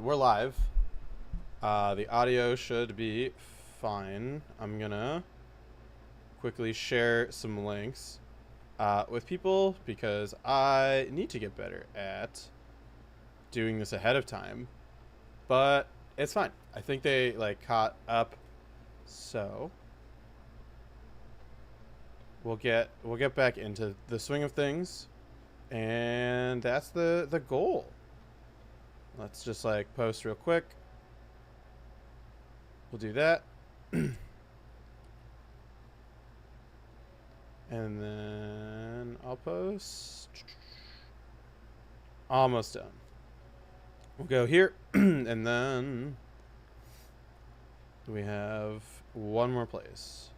We're live. The audio should be fine. I'm gonna quickly share some links with people because I need to get better at doing this ahead of time. But it's fine. I think they caught up, so we'll get back into the swing of things, and that's the goal. Let's just post real quick. We'll do that. And then I'll post. Almost done. We'll go here. And then we have one more place.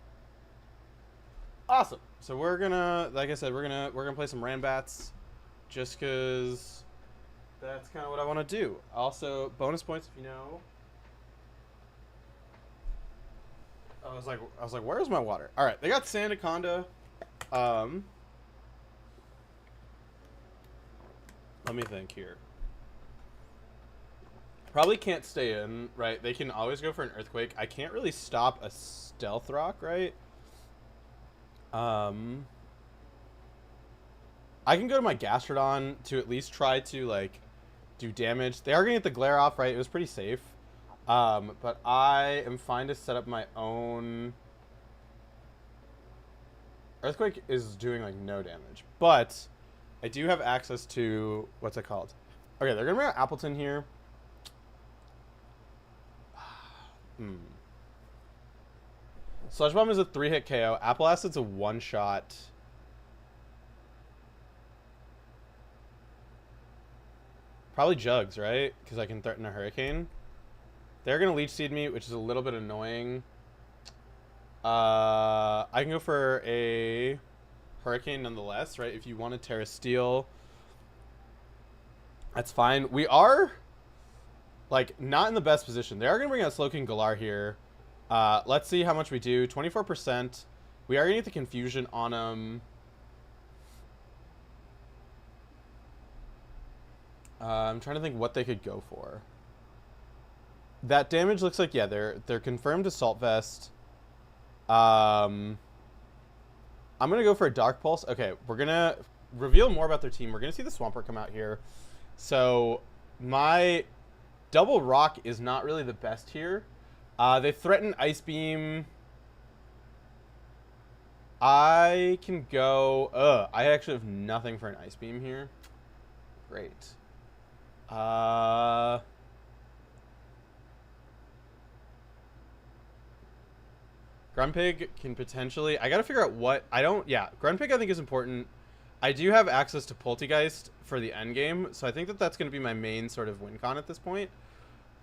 Awesome. So we're gonna, like I said, we're gonna play some Randbats, just cause that's kind of what I want to do. Also, bonus points if you know. I was like, where's my water? All right, they got Sandaconda. Let me think here. Probably can't stay in, right? They can always go for an earthquake. I can't really stop a stealth rock, right? I can go to my Gastrodon to at least try to do damage. They are gonna get the glare off, right? It was pretty safe. But I am fine to set up my own. Earthquake is doing no damage, but I do have access to what's it called? Okay, they're gonna bring out Appleton here. Sludge Bomb is a 3-hit KO. Apple Acid's a 1-shot. Probably Jugs, right? Because I can threaten a Hurricane. They're going to Leech Seed me, which is a little bit annoying. I can go for a Hurricane nonetheless, right? If you want to Terra Steel, that's fine. We are, not in the best position. They are going to bring out Slowking Galar here. Let's see how much we do. 24%. We are going to get the Confusion on them. I'm trying to think what they could go for. That damage looks like, yeah, they're confirmed Assault Vest. I'm going to go for a Dark Pulse. Okay, we're going to reveal more about their team. We're going to see the Swampert come out here. So my double rock is not really the best here. They threaten Ice Beam. I can go... I actually have nothing for an Ice Beam here. Great. Grunpig can potentially... I gotta figure out what... Yeah, Grunpig I think is important. I do have access to Poltegeist for the endgame, so I think that's going to be my main sort of win con at this point.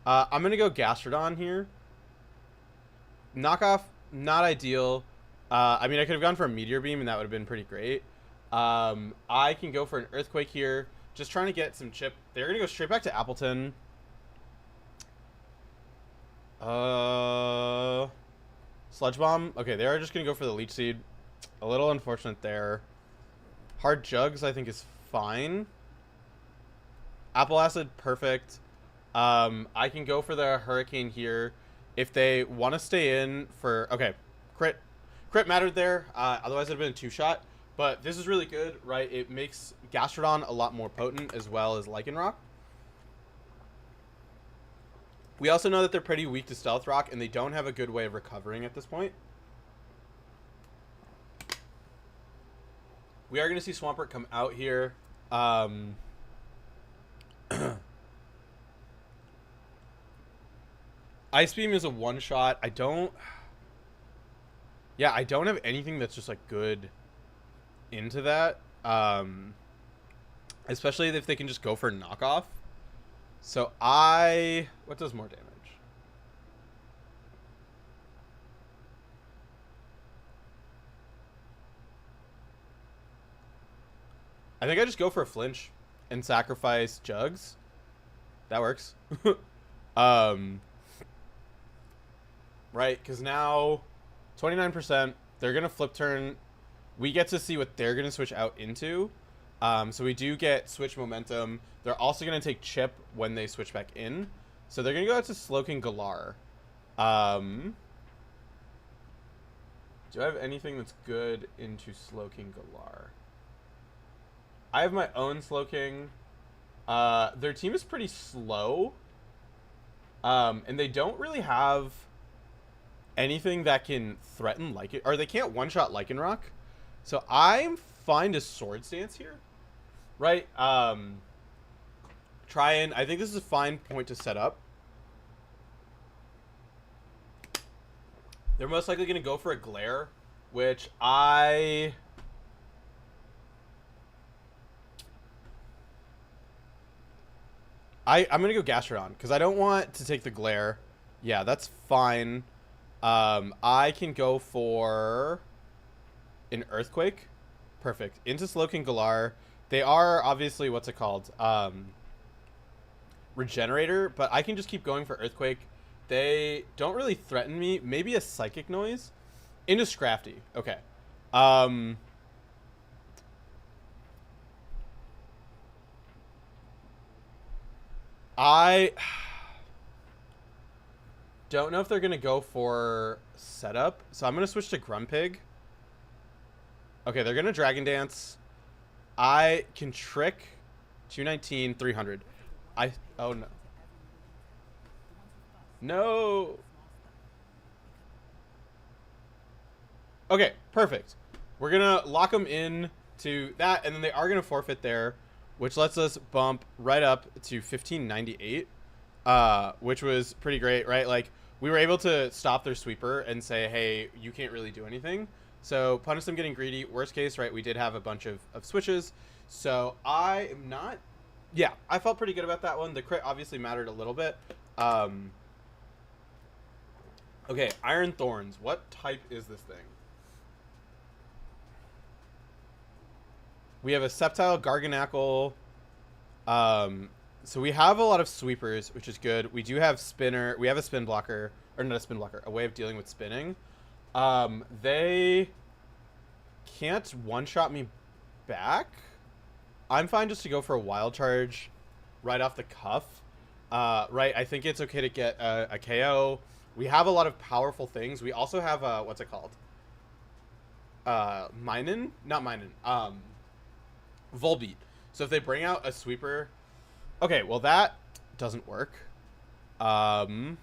I'm going to go Gastrodon here. Knockoff, not ideal. I mean, I could have gone for a Meteor Beam, and that would have been pretty great. I can go for an Earthquake here. Just trying to get some chip. They're going to go straight back to Appleton. Sludge Bomb. Okay, they are just going to go for the Leech Seed. A little unfortunate there. Hard Jugs, I think, is fine. Apple Acid, perfect. I can go for the Hurricane here. If they want to stay in for... Okay, crit mattered there. Otherwise, it would have been a 2-shot. But this is really good, right? It makes Gastrodon a lot more potent, as well as Lycanroc. We also know that they're pretty weak to Stealth Rock, and they don't have a good way of recovering at this point. We are going to see Swampert come out here. Ice Beam is a 1-shot. I don't have anything that's just good into that. Especially if they can just go for a knockoff. So what does more damage? I think I just go for a flinch and sacrifice Jugs. That works. Right, because now 29%, they're going to flip turn. We get to see what they're going to switch out into. So we do get switch momentum. They're also going to take chip when they switch back in. So they're going to go out to Slowking Galar. Um, do I have anything that's good into Slowking Galar? I have my own Slowking. Their team is pretty slow. And they don't really have anything that can threaten Lycan, or they can't one-shot Lycanroc. So I'm fine to Sword Stance here. Right? Try and... I think this is a fine point to set up. They're most likely going to go for a Glare, which I'm going to go Gastrodon, because I don't want to take the Glare. Yeah, that's fine. I can go for an Earthquake. Perfect. Into Slowking Galar. They are obviously, what's it called? Regenerator, but I can just keep going for Earthquake. They don't really threaten me. Maybe a Psychic Noise. Into Scrafty. Okay. I don't know if they're going to go for setup, so I'm going to switch to Grumpig. Okay, they're going to Dragon Dance. I can Trick. 219, 300. Oh, no. No. Okay, perfect. We're going to lock them in to that, and then they are going to forfeit there, which lets us bump right up to 1598, which was pretty great, right? Like, we were able to stop their sweeper and say, hey, you can't really do anything. So, punish them getting greedy. Worst case, right, we did have a bunch of switches. So, I am not... Yeah, I felt pretty good about that one. The crit obviously mattered a little bit. Okay, Iron Thorns. What type is this thing? We have a Sceptile, Garganackle. So we have a lot of sweepers, which is good. We do have Spinner. We have a Spin Blocker. Or not a Spin Blocker. A way of dealing with spinning. They can't one-shot me back. I'm fine just to go for a Wild Charge right off the cuff. Right, I think it's okay to get a KO. We have a lot of powerful things. We also have, what's it called? Minin? Not Minin. Volbeat. So if they bring out a sweeper... Okay, well that doesn't work. They're...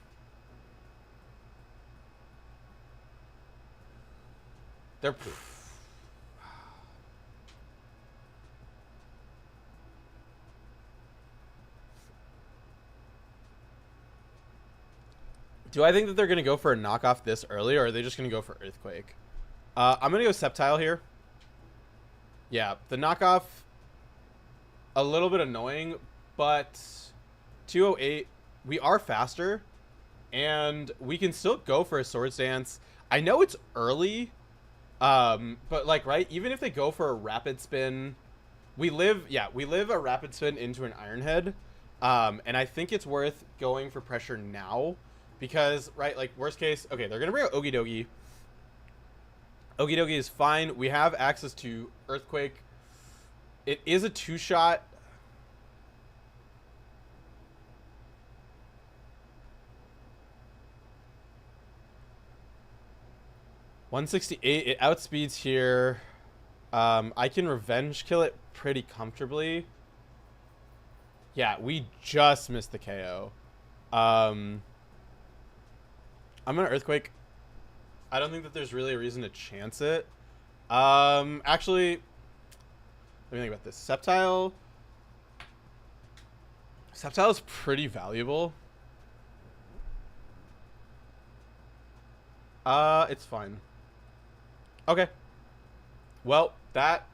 Do I think that they're going to go for a knockoff this early, or are they just going to go for Earthquake? I'm going to go Sceptile here. Yeah, the knockoff, a little bit annoying, but 208, we are faster, and we can still go for a Swords Dance. I know it's early, but, like, right, even if they go for a Rapid Spin, we live a Rapid Spin into an Iron Head, and I think it's worth going for pressure now. Because, right, like, worst case... Okay, they're going to bring out Okie Dokie is fine. We have access to Earthquake. It is a two-shot. $168. It outspeeds here. I can Revenge Kill it pretty comfortably. Yeah, we just missed the KO. I'm going to Earthquake. I don't think that there's really a reason to chance it. Actually, let me think about this. Sceptile. Sceptile is pretty valuable. It's fine. Okay. Well, that...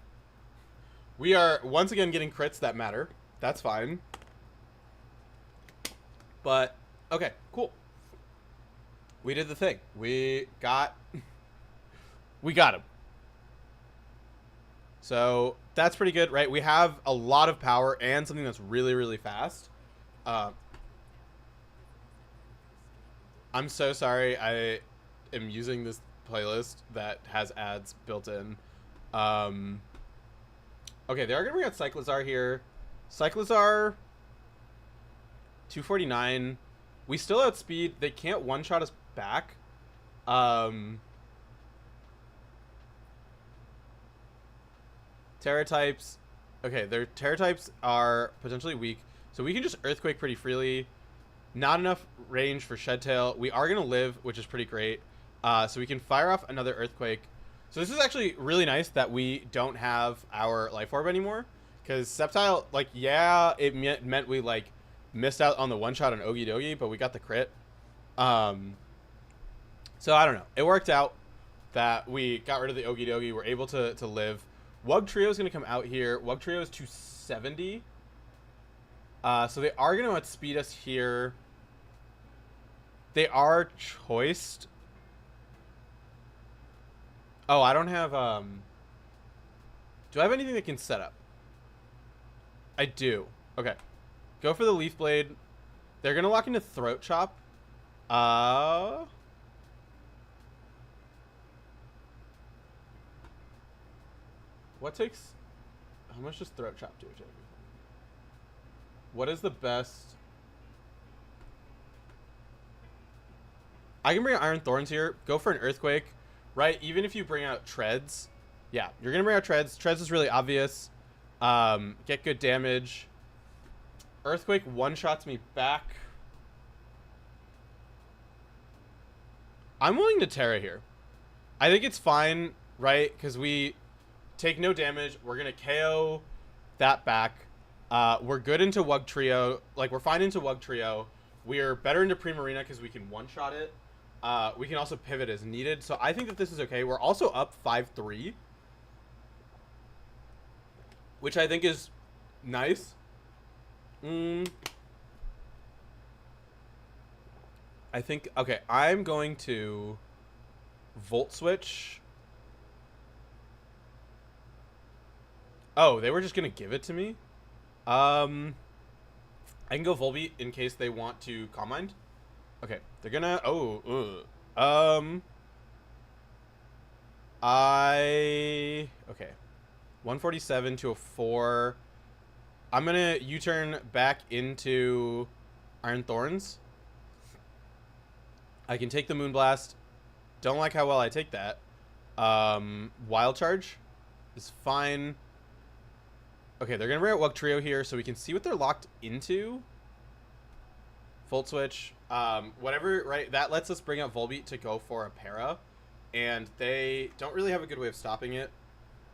We are once again getting crits that matter. That's fine. But, okay, cool. We did the thing. We got him. So that's pretty good, right? We have a lot of power and something that's really, really fast. I'm so sorry. I am using this playlist that has ads built in. Okay, they are going to bring out Cyclizar here. Cyclizar, 249. We still outspeed. They can't one-shot us back. Terra types. Okay, their Terra types are potentially weak. So we can just Earthquake pretty freely. Not enough range for Shed Tail. We are going to live, which is pretty great. So we can fire off another Earthquake. So this is actually really nice that we don't have our Life Orb anymore. Because Sceptile, like, yeah, it meant we, like, missed out on the one-shot on Ogie Dogie, but we got the crit. So I don't know. It worked out that we got rid of the Ogie Dogie. We're able to live. Wug Trio is going to come out here. Wug Trio is 270. So they are going to outspeed us here. They are choiced. Oh, I don't have... Do I have anything that can set up? I do. Okay. Go for the Leaf Blade. They're going to lock into Throat Chop. What takes... How much does Throat Chop do? What is the best... I can bring out Iron Thorns here. Go for an Earthquake. Right? Even if you bring out Treads. Yeah, you're going to bring out Treads. Treads is really obvious. Get good damage. Earthquake one-shots me back. I'm willing to Terra here. I think it's fine, right? Because we take no damage. We're going to KO that back. We're good into Wug Trio. Like, we're fine into Wug Trio. We're better into Primarina because we can one-shot it. We can also pivot as needed. So I think that this is okay. We're also up 5-3. Which I think is nice. I think... Okay, I'm going to Volt Switch. Oh, they were just going to give it to me? I can go Volbeat in case they want to Calm Mind. Okay, they're gonna... Okay. Okay. 147 to a 4. I'm gonna U-turn back into Iron Thorns. I can take the Moonblast. Don't like how well I take that. Wild Charge is fine. Okay, they're gonna bring out Wug Trio here so we can see what they're locked into. Volt Switch. Whatever, right? That lets us bring out Volbeat to go for a Para. And they don't really have a good way of stopping it.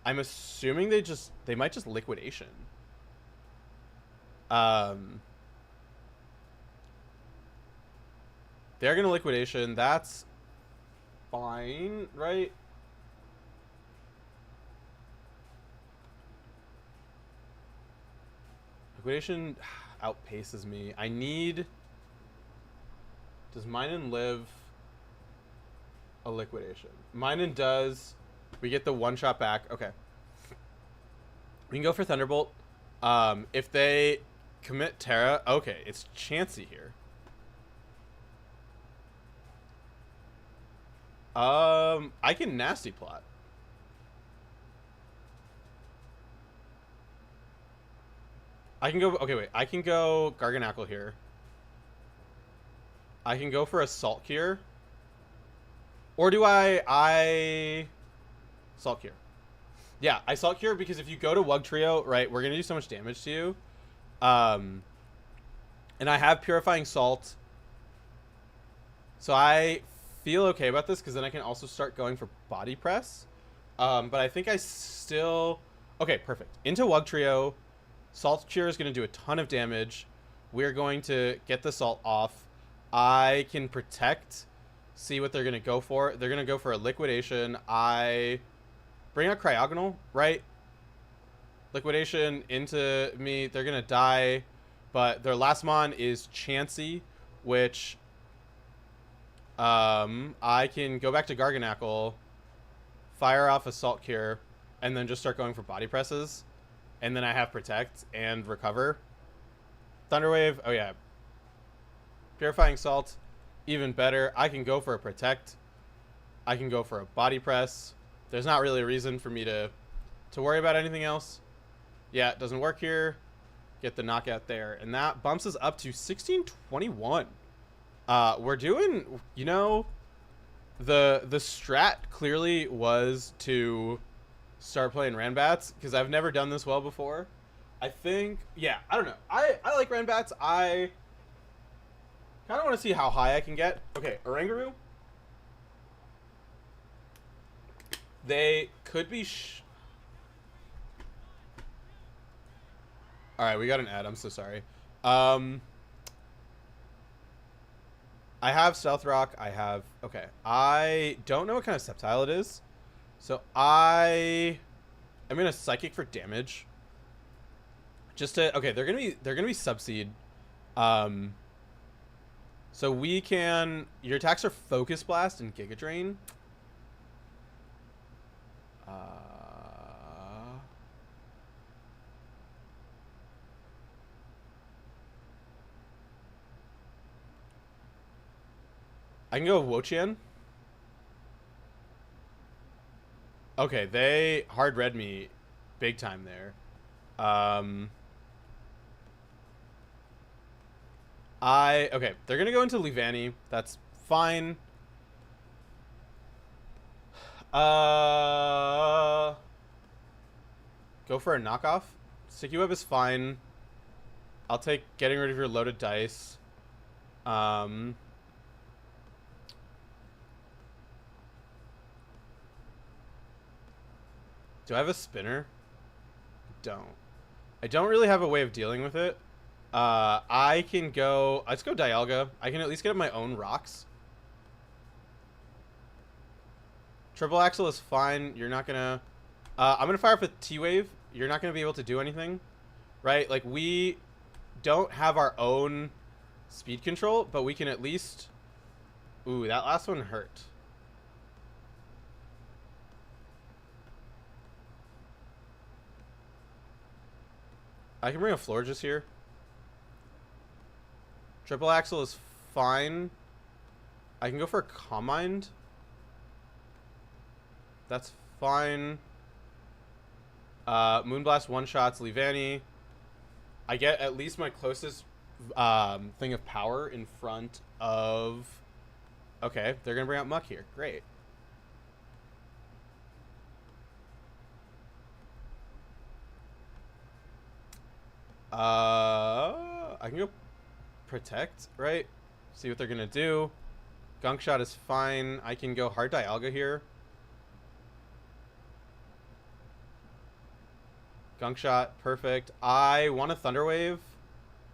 I'm assuming they might just Liquidation. They're gonna Liquidation. That's fine, right? Liquidation outpaces me. I need... Does Minun live a Liquidation? Minun does. We get the one-shot back. Okay. We can go for Thunderbolt. If they commit Terra... Okay, it's Chansey here. I can Nasty Plot. I can go... Okay, wait. I can go Garganackle here. I can go for a Salt Cure. Or do I Salt Cure. Yeah, I Salt Cure because if you go to Wug Trio, right, we're going to do so much damage to you. And I have Purifying Salt. So I feel okay about this because then I can also start going for Body Press. But I think I still... Okay, perfect. Into Wug Trio. Salt Cure is going to do a ton of damage. We're going to get the Salt off. I can Protect. See what they're going to go for. They're going to go for a Liquidation. I bring out Cryogonal, right? Liquidation into me. They're going to die. But their last mon is Chansey, which I can go back to Garganackle, fire off a Salt Cure, and then just start going for Body Presses. And then I have Protect and Recover. Thunderwave. Oh, yeah. Purifying Salt. Even better. I can go for a Protect. I can go for a Body Press. There's not really a reason for me to worry about anything else. Yeah, it doesn't work here. Get the knockout there. And that bumps us up to 1621. We're doing, you know, the strat clearly was to start playing Randbats because I've never done this well before. I think, yeah, I don't know. I like Randbats. I kind of want to see how high I can get. Okay, Oranguru. They could be. All right, we got an ad. I'm so sorry. I have Stealth Rock. I have. Okay, I don't know what kind of Sceptile it is, so I'm gonna Psychic for damage. Just to okay, they're gonna be Subseed. So we can. Your attacks are Focus Blast and Giga Drain. I can go Wo-Chien. Okay, they hard read me big time there. Okay, they're gonna go into Leavanny. That's fine. Go for a knockoff. Sticky Web is fine. I'll take getting rid of your loaded dice. Do I have a spinner? I don't really have a way of dealing with it. I can go. Let's go Dialga. I can at least get up my own rocks. Triple Axle is fine. You're not gonna. I'm gonna fire up a T-Wave. You're not gonna be able to do anything, right? Like we don't have our own speed control, but we can at least. Ooh, that last one hurt. I can bring a Florges here. Triple Axle is fine. I can go for a Calm Mind. That's fine. Moonblast one-shots Leavanny. I get at least my closest thing of power in front of... Okay, they're going to bring out Muck here. Great. I can go Protect, right? See what they're going to do. Gunk Shot is fine. I can go Hard Dialga here. Gunk Shot, perfect. I want a Thunder Wave.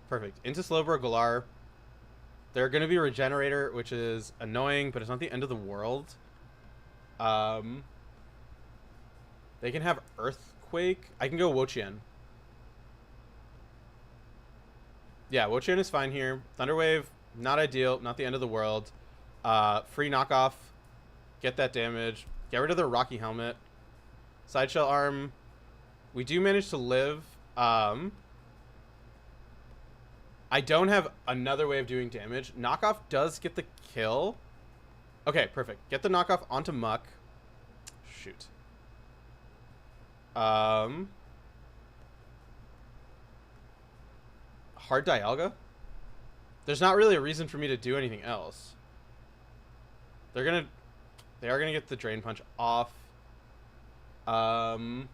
Perfect. Into Slowbro Galar. They're going to be Regenerator, which is annoying, but it's not the end of the world. They can have Earthquake. I can go Wo-Chien. Yeah, Wo-Chien is fine here. Thunder Wave, not ideal, not the end of the world. Free knockoff. Get that damage. Get rid of the Rocky Helmet. Sideshell Arm. We do manage to live. I don't have another way of doing damage. Knockoff does get the kill. Okay, perfect. Get the knockoff onto Muck. Shoot. Hard Dialga? There's not really a reason for me to do anything else. They are gonna get the Drain Punch off. Oranguru.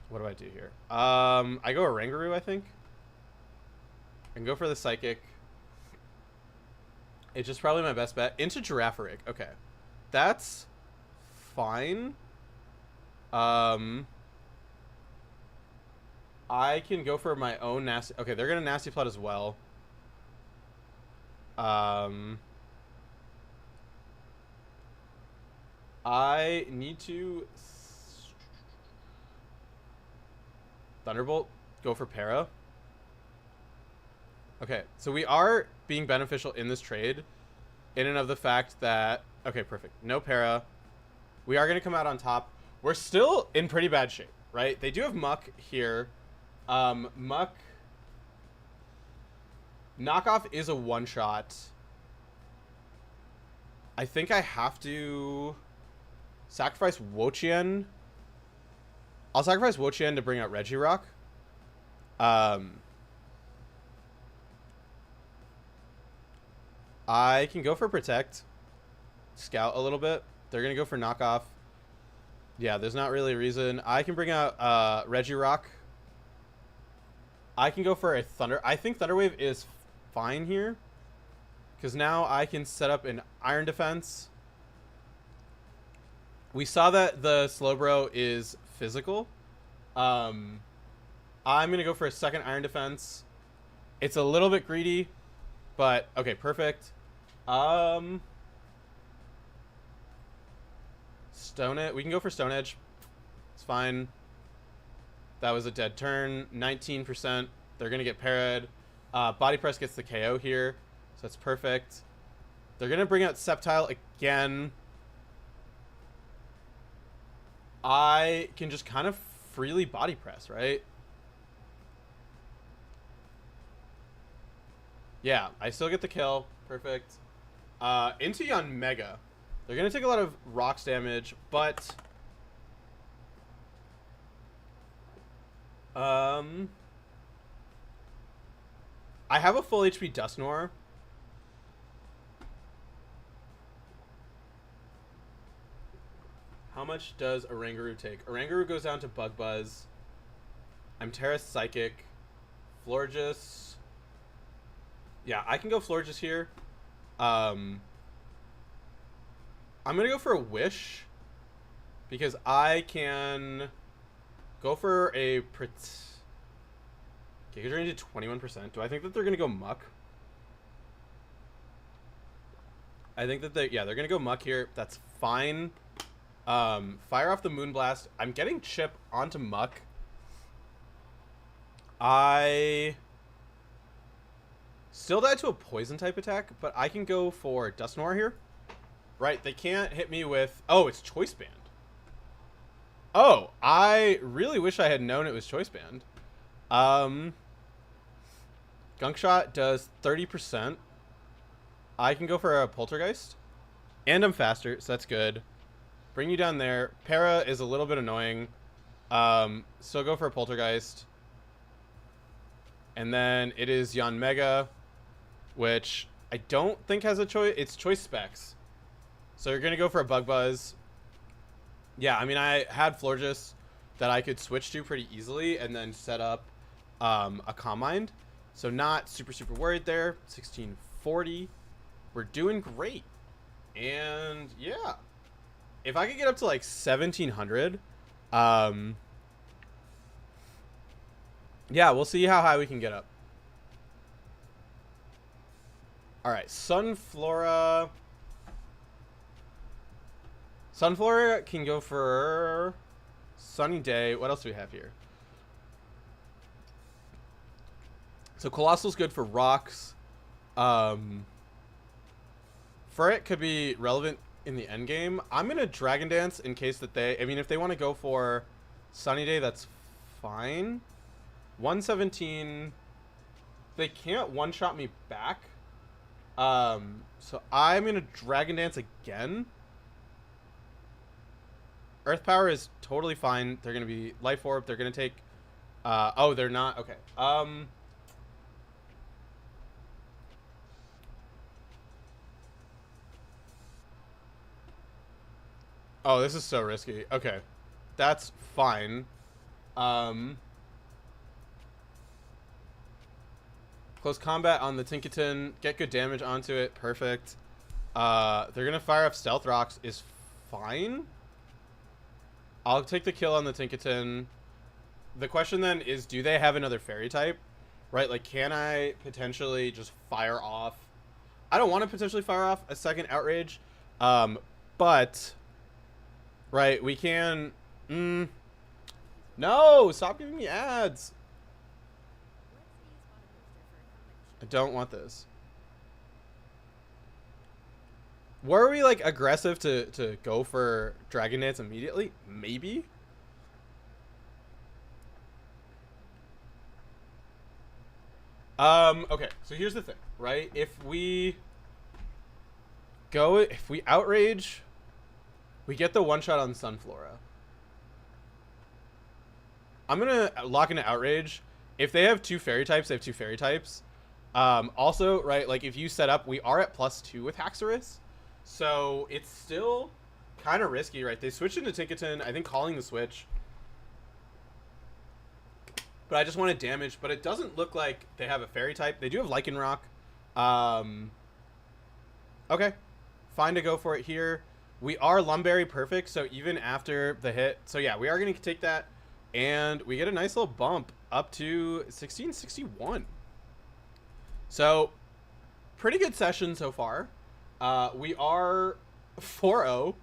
What do I do here? I go Oranguru, I think. I can go for the Psychic. It's just probably my best bet. Into Girafarig. Okay. That's fine. I can go for my own nasty... Okay, they're going to Nasty Plot as well. I need to... Thunderbolt. Go for Para. Okay, so we are being beneficial in this trade in and of the fact that... Okay, perfect. No Para. We are going to come out on top. We're still in pretty bad shape, right? They do have Muck here. Muck... Knockoff is a one-shot. I think I have to sacrifice Wochien. I'll sacrifice Wochien to bring out Regirock. I can go for Protect. Scout a little bit. They're going to go for Knockoff. Yeah, there's not really a reason. I can bring out Regirock. I can go for a Thunder. I think Thunder Wave is fine here. Because now I can set up an Iron Defense. We saw that the Slowbro is physical. I'm going to go for a second Iron Defense. It's a little bit greedy. But, okay, perfect. Stone Edge. We can go for Stone Edge. It's fine. That was a dead turn. 19%. They're going to get parried. Body Press gets the KO here. So that's perfect. They're going to bring out Sceptile again. I can just kind of freely Body Press, right? Yeah, I still get the kill. Perfect. Into Yanmega. They're going to take a lot of rocks damage, but... I have a full HP Dusknoir. How much does Oranguru take? Oranguru goes down to Bug Buzz. I'm Terrace Psychic. Florges. Yeah, I can go Florges here. I'm going to go for a Wish. Because I can go for a... Okay, you're going to 21%. Do I think that they're going to go Muck? I think that they're going to go Muck here. That's fine. Fire off the Moonblast. I'm getting Chip onto Muck. I still died to a poison type attack, but I can go for Dusknoir here. Right, they can't hit me with... Oh, it's Choice Band. Oh, I really wish I had known it was Choice Band. Gunk Shot does 30%. I can go for a Poltergeist. And I'm faster, so that's good. Bring you down there. Para is a little bit annoying. So go for a Poltergeist. And then it is Yanmega, which I don't think has a choice. It's Choice Specs. So you're going to go for a Bug Buzz. Yeah, I mean, I had Florges that I could switch to pretty easily and then set up a Calm Mind. So not super, super worried there. 1640. We're doing great. And yeah. If I could get up to like 1700, yeah, we'll see how high we can get up. All right, Sunflora. Sunflora can go for Sunny Day. What else do we have here? So Colossal's good for rocks. Furret could be relevant in the end game. I'm going to Dragon Dance in case that they... I mean, if they want to go for Sunny Day, that's fine. 117. They can't one-shot me back. So I'm going to Dragon Dance again. Earth Power is totally fine. They're going to be Life Orb. They're going to take... oh, they're not? Okay. Oh, this is so risky. Okay. That's fine. Close combat on the Tinkaton. Get good damage onto it. Perfect. They're going to fire up Stealth Rocks is fine. I'll take the kill on the Tinkaton. The question then is, do they have another fairy type? Right? Like, can I potentially just fire off? I don't want to potentially fire off a second Outrage. But... Right, we can... No! Stop giving me ads! I don't want this. Were we, like, aggressive to go for Dragon Dance immediately? Maybe? Okay, so here's the thing, right? If we Outrage... We get the one shot on Sunflora. I'm gonna lock into Outrage. If they have two fairy types, they have two fairy types. Also, right, like if you set up, we are at +2 with Haxorus, so it's still kind of risky, right? They switched into Tinkaton, I think calling the switch. But I just wanted damage, but it doesn't look like they have a fairy type. They do have Lycanroc. Okay, fine to go for it here. We are Lumberry perfect, so even after the hit, so yeah, we are going to take that, and we get a nice little bump up to 1661. So, pretty good session so far. We are 4-0,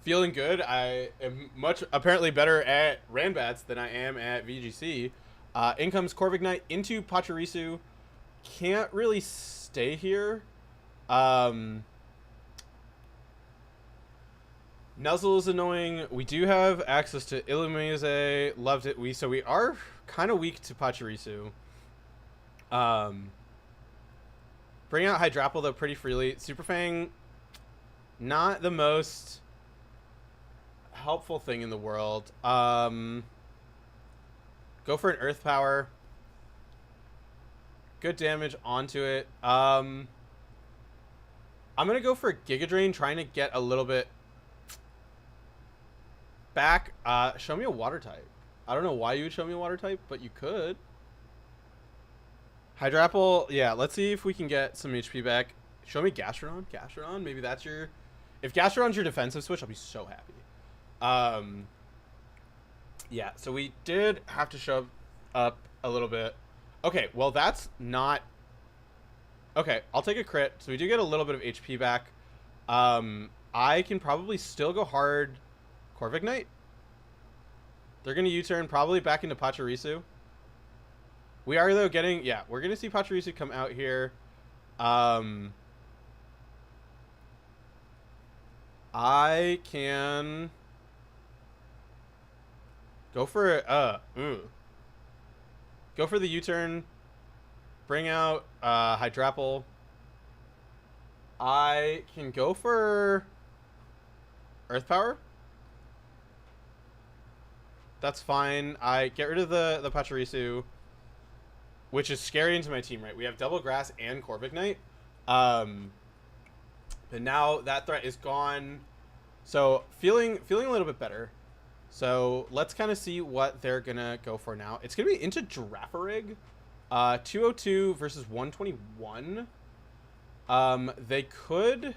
feeling good. I am apparently better at Randbats than I am at VGC. In comes Corviknight into Pachirisu. Can't really stay here. Nuzzle is annoying. We do have access to Illumise. Loved it. So we are kind of weak to Pachirisu. Bring out Hydrapple though pretty freely. Super Fang, not the most helpful thing in the world. Go for an Earth Power. Good damage onto it. I'm gonna go for Giga Drain, trying to get a little bit back. Show me a water type. I don't know why you would show me a water type, but you could. Hydrapple, yeah, let's see if we can get some HP back. Show me Gastrodon. Gastrodon, maybe that's your... If Gastrodon's your defensive switch, I'll be so happy. Yeah, so we did have to shove up a little bit. Okay, well, that's not... Okay, I'll take a crit. So we do get a little bit of HP back. I can probably still go hard Corviknight. They're going to U-turn probably back into Pachirisu. We are, though, getting... Yeah, we're going to see Pachirisu come out here. I can... Go for... Go for the U-turn. Bring out Hydrapple. I can go for Earth Power. That's fine. I get rid of the Pachirisu, which is scary into my team, right? We have Double Grass and Corviknight. But now that threat is gone. So feeling a little bit better. So let's kind of see what they're going to go for now. It's going to be into Girafarig. 202 versus 121. They could...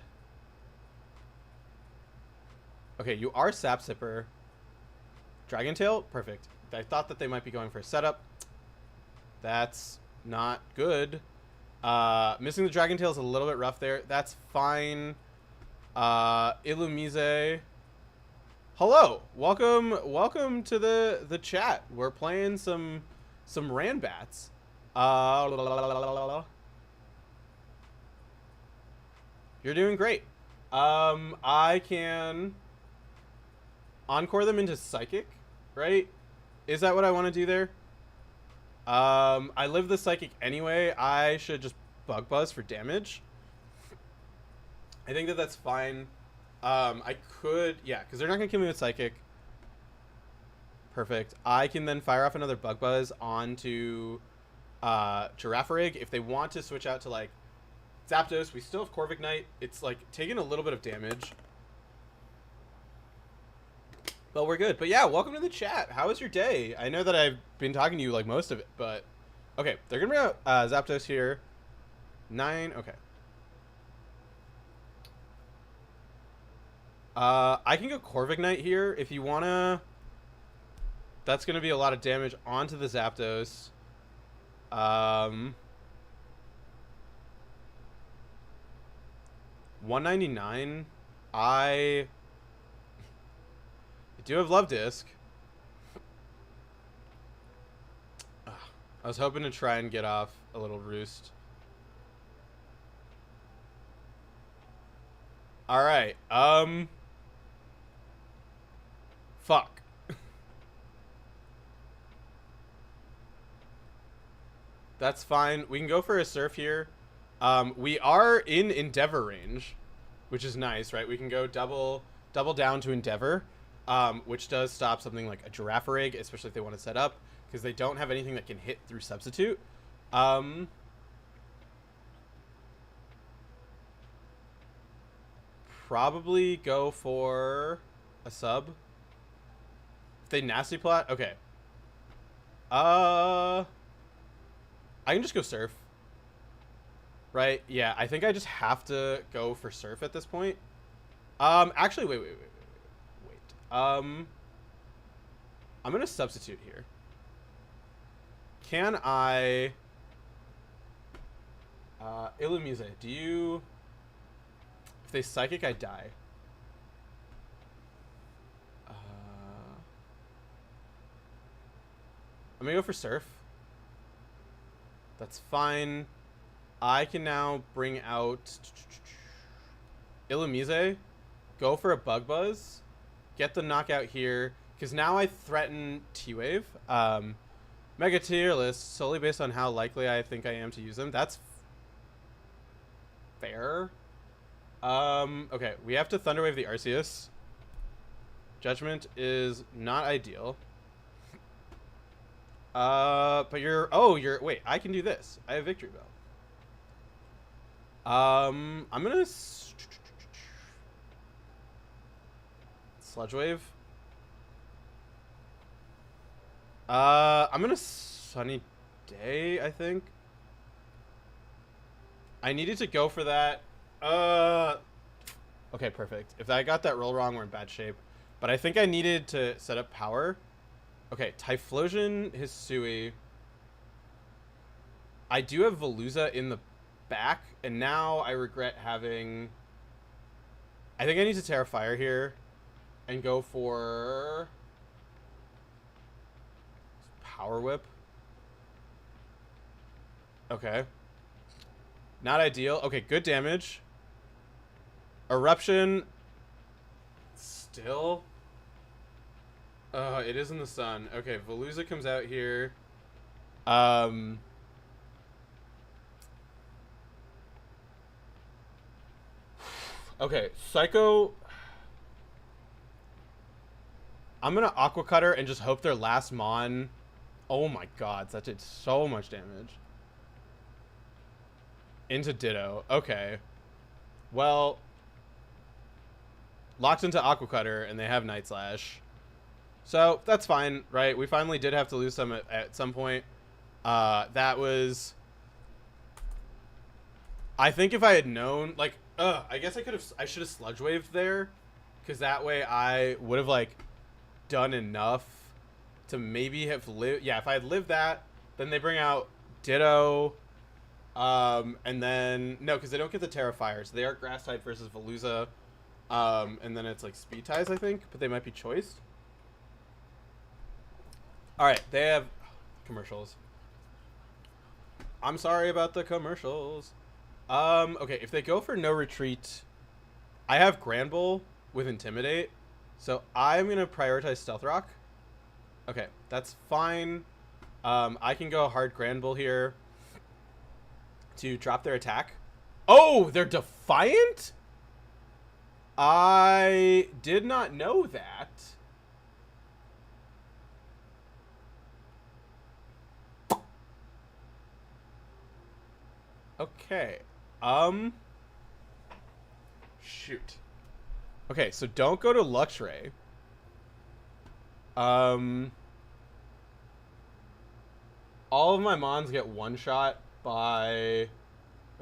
Okay, you are Sap Sipper. Dragon Tail? Perfect. I thought that they might be going for a setup. That's not good. Missing the Dragon Tail is a little bit rough there. That's fine. Illumise. Hello. Welcome to the chat. We're playing some Randbats. You're doing great. I can Encore them into Psychic, right? Is that what I want to do there? I live the Psychic anyway. I should just Bug Buzz for damage. I think that's fine. I could, yeah, because they're not going to kill me with Psychic. Perfect. I can then fire off another Bug Buzz onto Girafarig. If they want to switch out to, like, Zapdos, we still have Corviknight. It's, like, taking a little bit of damage. But we're good. But, yeah, welcome to the chat. How was your day? I know that I've been talking to you, like, most of it, but... Okay, they're going to bring out Zapdos here. 9, okay. I can go Corviknight here if you want to... That's going to be a lot of damage onto the Zapdos. 199. I do have Love Disc. I was hoping to try and get off a little roost. All right. Fuck. That's fine. We can go for a Surf here. We are in Endeavor range, which is nice, right? We can go double double down to Endeavor, which does stop something like a Girafarig, especially if they want to set up, because they don't have anything that can hit through Substitute. Probably go for a sub. If they nasty plot, okay. I can just go Surf. Right? Yeah, I think I just have to go for Surf at this point. Actually, wait. I'm gonna substitute here. Can I... Illumise, do you... If they Psychic, I die. I'm gonna go for Surf. That's fine. I can now bring out Illumise, go for a Bug Buzz, get the knockout here, because now I threaten T-Wave. Mega Tier List, solely based on how likely I think I am to use them. That's fair. Okay, we have to Thunderwave the Arceus. Judgment is not ideal. But wait, I can do this. I have Victory Bell. I'm gonna Sludge Wave. I'm gonna Sunny Day, I think. I needed to go for that. Okay, perfect. If I got that roll wrong, we're in bad shape. But I think I needed to set up power. Okay, Typhlosion, Hisui. I do have Veluza in the back, and now I regret having... I think I need to Terra Fire here and go for Power Whip. Okay. Not ideal. Okay, good damage. Eruption. Still. It is in the sun. Okay, Veluza comes out here. Okay, Psycho. I'm gonna Aqua Cutter and just hope their last Mon. Oh my god, that did so much damage. Into Ditto. Okay. Well, locked into Aqua Cutter and they have Night Slash. So that's fine, right? We finally did have to lose some at some point. That was... I think if I had known, like, I guess I should have Sludge Waved there, because that way I would have, like, done enough to maybe have lived. Yeah, if I had lived that, then they bring out Ditto, and then no, because they don't get the Terra Fire, so they are Grass type versus Veluza, and then it's like Speed Ties, I think, but they might be choiced. All right, they have commercials. I'm sorry about the commercials. Okay, if they go for no retreat, I have Granbull with Intimidate, so I'm gonna prioritize Stealth Rock. Okay, that's fine. I can go hard Granbull here to drop their attack. Oh, they're Defiant? I did not know that. Okay. Shoot. Okay, so don't go to Luxray. All of my Mons get one shot by...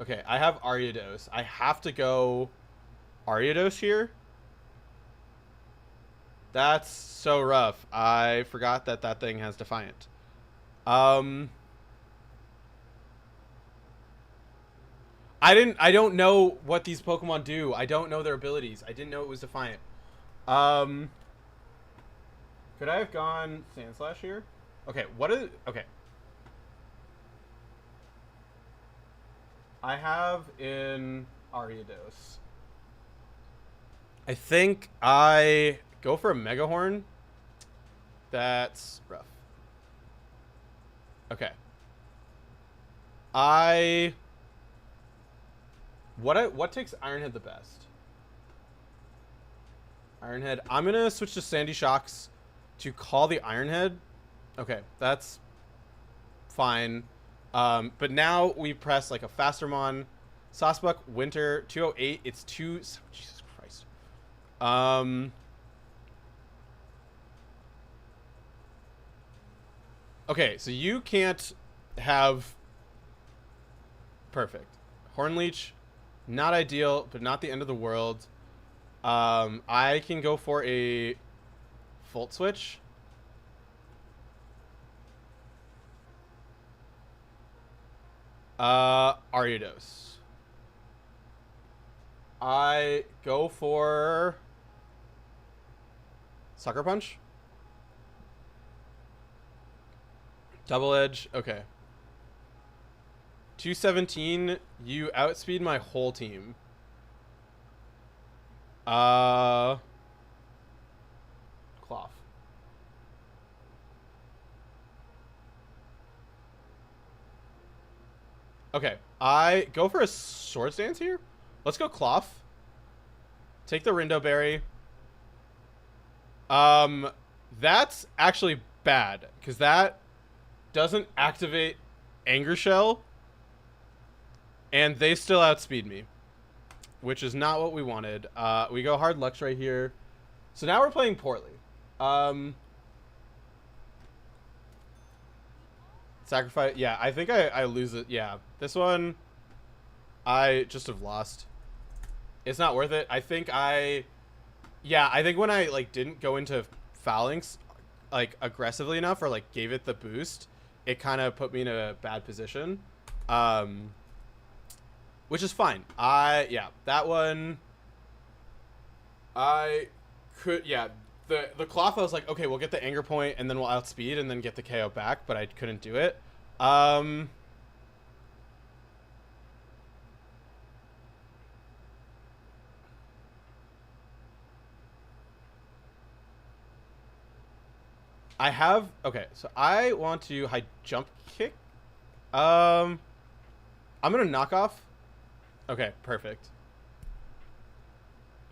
Okay, I have Ariados. I have to go Ariados here. That's so rough. I forgot that that thing has Defiant. I don't know what these Pokemon do. I don't know their abilities. I didn't know it was Defiant. Could I have gone Sandslash here? Okay, okay. I have in Ariados. I think I go for a Megahorn. That's rough. Okay. What takes Ironhead the best? Ironhead. I'm gonna switch to Sandy Shocks to call the Ironhead. Okay, that's fine. But now we press like a Fastermon, Sasbuck, Winter, 208. It's two. Jesus Christ. Okay, so you can't have perfect. Hornleech, not ideal, but not the end of the world. I can go for a Volt Switch. Ariados. I go for Sucker Punch. Double Edge. Okay. 217. You outspeed my whole team. Cloth. Okay. I go for a Swords Dance here. Let's go Cloth. Take the Rindo Berry. That's actually bad because that doesn't activate Anger Shell, and they still outspeed me, which is not what we wanted. We go Hard Lux right here, so now we're playing poorly. Sacrifice. Yeah, I think I lose it. Yeah, this one I just have lost. It's not worth it. I think I think when I like didn't go into Phalanx like aggressively enough or like gave it the boost, it kind of put me in a bad position. Which is fine. That one I could the Cloth I was like, okay, we'll get the Anger Point and then we'll outspeed and then get the KO back, but I couldn't do it. So I want to high jump kick. I'm gonna knock off. Okay, perfect.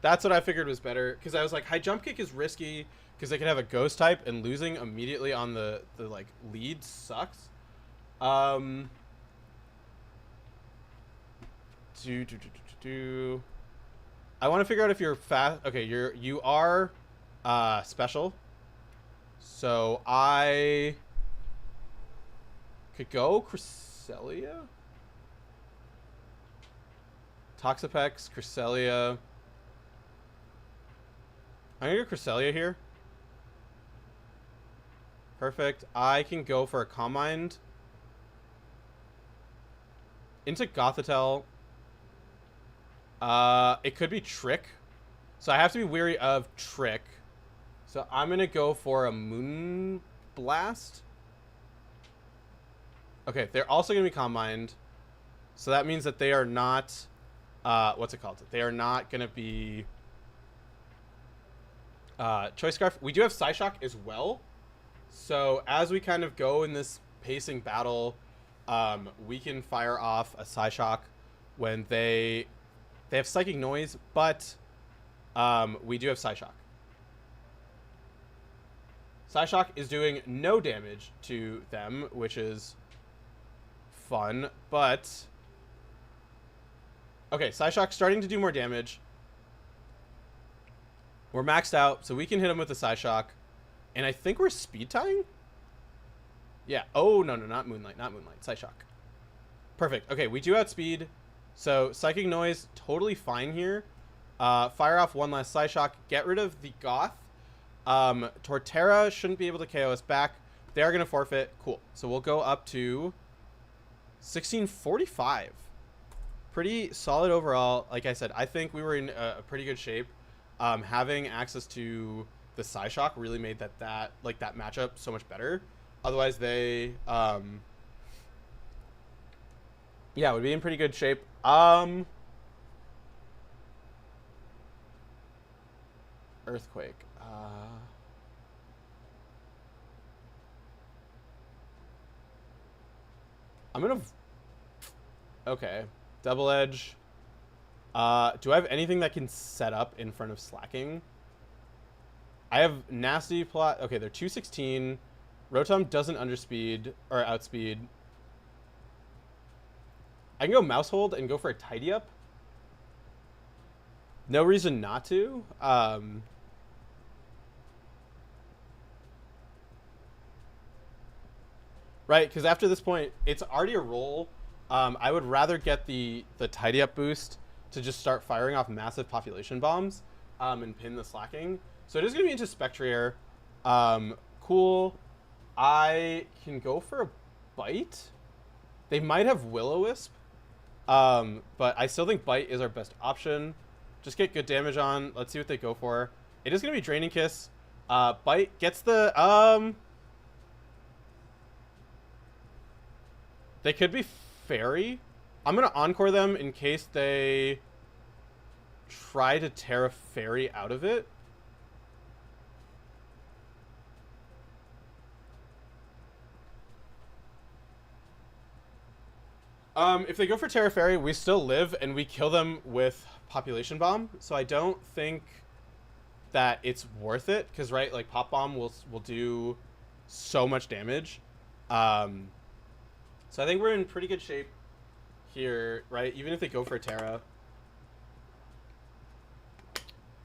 That's what I figured was better because I was like, high jump kick is risky because they could have a ghost type and losing immediately on the like lead sucks. I want to figure out if you're fast. Okay, you are special. So I could go Cresselia, Toxapex, Cresselia. I'm gonna go Cresselia here. Perfect. I can go for a Calm Mind into Gothitelle. It could be Trick, so I have to be wary of Trick. So I'm going to go for a Moon Blast. Okay, they're also going to be Calm Mind. So that means that they are not... what's it called? They are not going to be... Choice Scarf. We do have Psyshock as well. So as we kind of go in this pacing battle, we can fire off a Psyshock when they have Psychic Noise, but we do have Psyshock. Psyshock is doing no damage to them, which is fun, but... Okay, Psyshock's starting to do more damage. We're maxed out, so we can hit him with the Psyshock. And I think we're speed tying? Yeah. Oh, no, not Moonlight. Not Moonlight. Psyshock. Perfect. Okay, we do outspeed. So, Psychic Noise, totally fine here. Fire off one last Psyshock. Get rid of the Goth. Torterra shouldn't be able to KO us back. They are going to forfeit. Cool. So we'll go up to 1645. Pretty solid overall. Like I said, I think we were in a pretty good shape. Having access to the Psyshock really made that matchup so much better. Otherwise, they would be in pretty good shape. Earthquake. I'm gonna... Okay. Double Edge. Do I have anything that can set up in front of Slacking? I have nasty plot. Okay, they're 216. Rotom doesn't underspeed or outspeed. I can go mouse hold and go for a tidy up. No reason not to. Right, because after this point, it's already a roll. I would rather get the tidy up boost to just start firing off massive population bombs and pin the slacking. So it is going to be into Spectrier. Cool. I can go for a bite. They might have Will-O-Wisp. But I still think bite is our best option. Just get good damage on. Let's see what they go for. It is going to be Draining Kiss. Bite gets the... They could be Fairy. I'm going to Encore them in case they try to Terra Fairy out of it. If they go for Terra Fairy, we still live and we kill them with Population Bomb. So I don't think that it's worth it because, right, like Pop Bomb will do so much damage. So I think we're in pretty good shape here, right? Even if they go for Terra.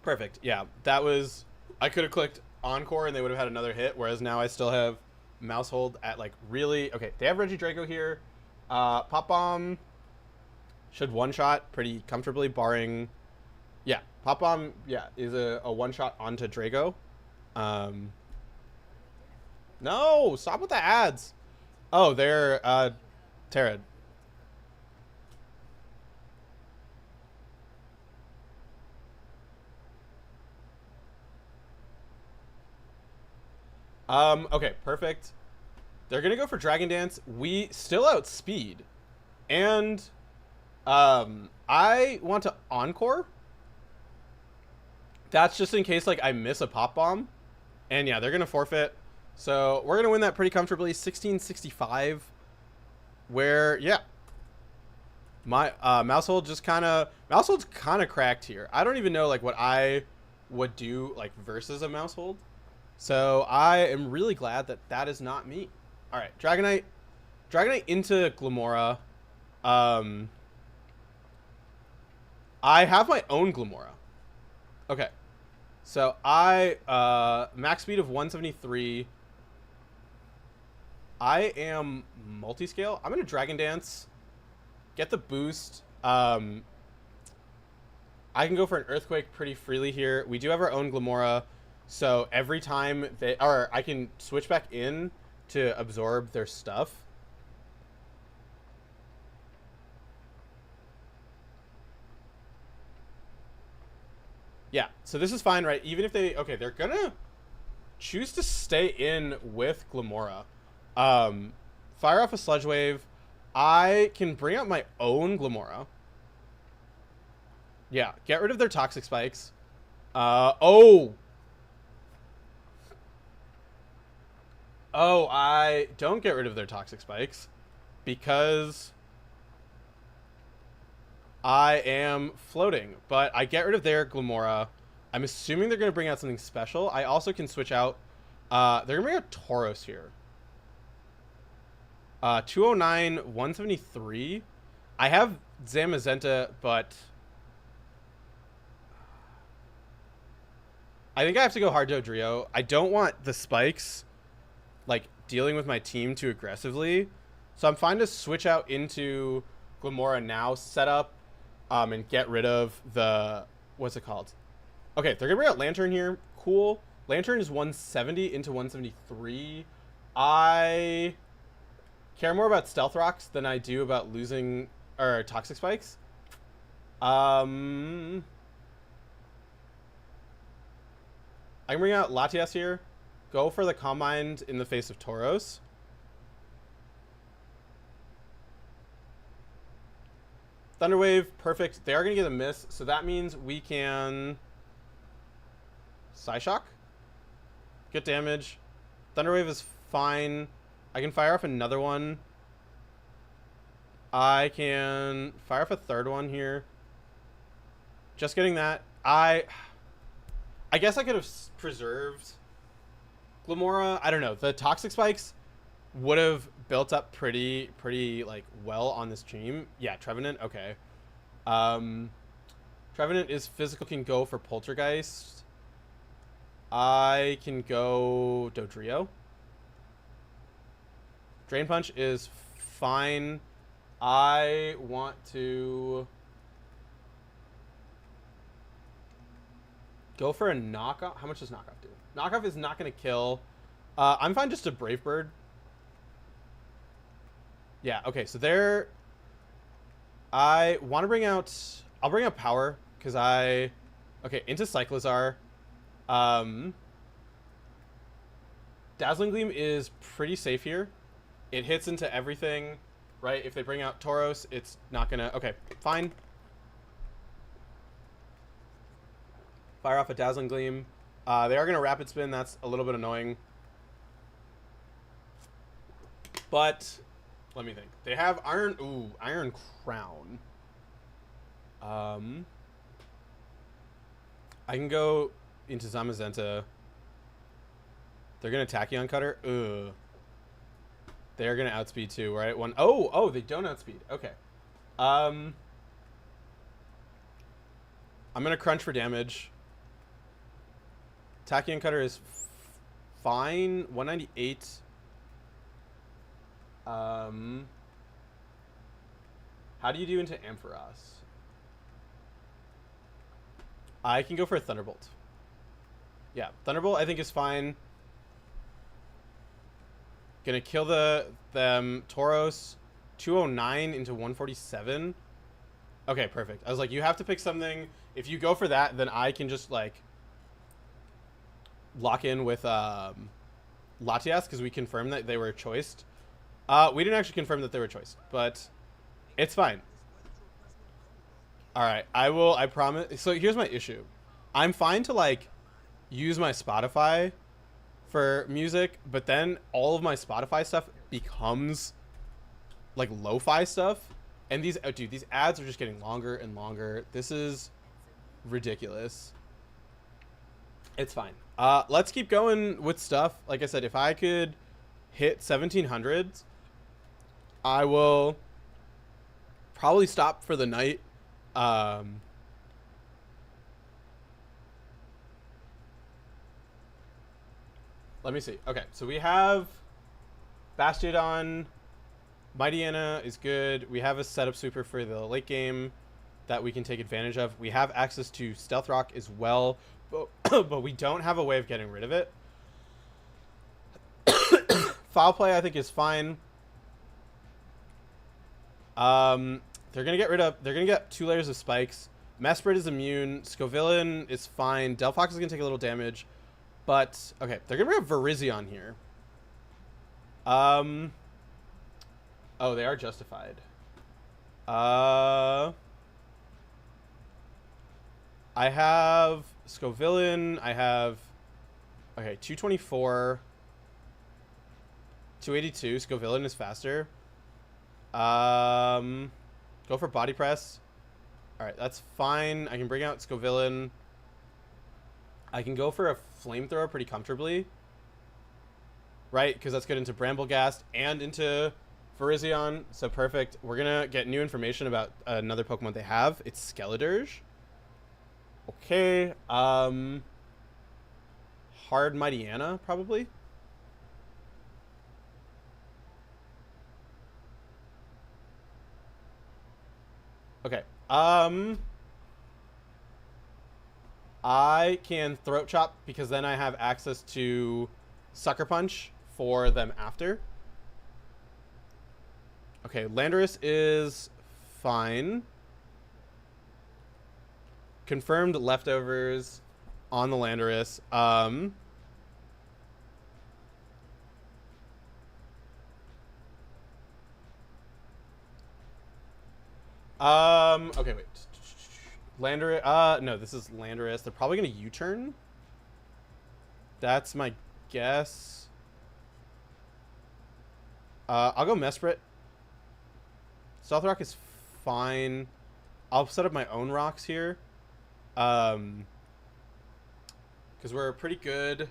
Perfect. Yeah, that was... I could have clicked Encore and they would have had another hit, whereas now I still have Mouse Hold at, like, really... Okay, they have Regidrago here. Pop Bomb should one-shot pretty comfortably, barring... Yeah, Pop Bomb, yeah, is a one-shot onto Drago. No! Stop with the ads! Oh, they're, Terra. Okay, perfect. They're gonna go for Dragon Dance. We still outspeed. And, I want to Encore. That's just in case, like, I miss a Pop Bomb. And, yeah, they're gonna forfeit. So we're going to win that pretty comfortably, 16-65, where, yeah, my Mousehold just kind of, Mousehold's kind of cracked here. I don't even know, like, what I would do, like, versus a Mousehold. So I am really glad that that is not me. All right, Dragonite into Glimmora. I have my own Glimmora. Okay. So I, max speed of 173. I am multi-scale. I'm going to Dragon Dance. Get the boost. I can go for an Earthquake pretty freely here. We do have our own Glimmora. So every time they... Or I can switch back in to absorb their stuff. Yeah, so this is fine, right? Even if they... Okay, they're going to choose to stay in with Glimmora. Fire off a Sludge Wave. I can bring out my own Glimmora. Yeah, get rid of their Toxic Spikes. Oh, I don't get rid of their Toxic Spikes because I am floating, but I get rid of their Glimmora. I'm assuming they're going to bring out something special. I also can switch out. They're going to bring out Tauros here. 209, 173. I have Zamazenta, but I think I have to go Hard Dodrio. I don't want the spikes, like, dealing with my team too aggressively. So I'm fine to switch out into Glimmora now, set up, and get rid of the... What's it called? Okay, they're going to bring out Lantern here. Cool. Lantern is 170 into 173. I care more about Stealth Rocks than I do about losing... Or Toxic Spikes. I can bring out Latias here. Go for the Calm Mind in the face of Tauros. Thunderwave, perfect. They are going to get a miss, so that means we can... Psyshock. Get damage. Thunderwave is fine. I can fire off another one. I can fire off a third one here. Just getting that. I I guess I could have preserved Glamora. I don't know. The Toxic Spikes would have built up pretty like well on this team. Yeah, Trevenant. Okay. Trevenant is physical, can go for Poltergeist. I can go Dodrio. Drain Punch is fine. I want to go for a knockoff. How much does knockoff do? Knockoff is not going to kill. I'm fine just a Brave Bird. Yeah, okay, so there... I want to bring out... I'll bring out Power, because I... Okay, into Cyclizar. Dazzling Gleam is pretty safe here. It hits into everything, right? If they bring out Tauros, it's not going to... Okay, fine. Fire off a Dazzling Gleam. They are going to Rapid Spin. That's a little bit annoying. But... Let me think. They have Iron... Ooh, Iron Crown. I can go into Zamazenta. They're going to Tachyon Cutter. Ugh. They're going to outspeed too, right? Oh, they don't outspeed. Okay. I'm going to crunch for damage. Tachyon Cutter is fine. 198. How do you do into Ampharos? I can go for a Thunderbolt. Yeah, Thunderbolt I think is fine. Gonna kill them Tauros. 209 into 147. Okay, perfect. I was like, you have to pick something. If you go for that, then I can just like lock in with Latias because we confirmed that they were choiced. We didn't actually confirm that they were choiced, but it's fine. All right, I promise. So here's my issue. I'm fine to like use my Spotify for music, but then all of my Spotify stuff becomes like lo-fi stuff. And these, oh, dude, these ads are just getting longer and longer. This is ridiculous. It's fine. Let's keep going with stuff. Like I said, if I could hit 1700s, I will probably stop for the night. Let me see. Okay, so we have Bastiodon. Mightyena is good. We have a setup super for the late game that we can take advantage of. We have access to Stealth Rock as well, but we don't have a way of getting rid of it. Foul Play, I think, is fine. They're gonna get 2 layers of spikes. Mesprit is immune. Scovillain is fine. Delphox is gonna take a little damage. But, okay, they're gonna bring up Virizion here. Oh, they are justified. I have Scovillain. I have... Okay, 224. 282. Scovillain is faster. Go for Body Press. Alright, that's fine. I can bring out Scovillain. I can go for a Flamethrower pretty comfortably. Right? Because that's good into Bramblegast and into Virizion. So perfect. We're going to get new information about another Pokemon they have. It's Skeledirge. Okay. Hard Mightyena, probably. Okay. I can Throat Chop because then I have access to Sucker Punch for them after. Okay, Landorus is fine. Confirmed leftovers on the Landorus. Okay, wait. Landorus. No, this is Landorus. They're probably gonna U-turn. That's my guess. I'll go Mesprit. Stealth Rock is fine. I'll set up my own rocks here. because we're pretty good.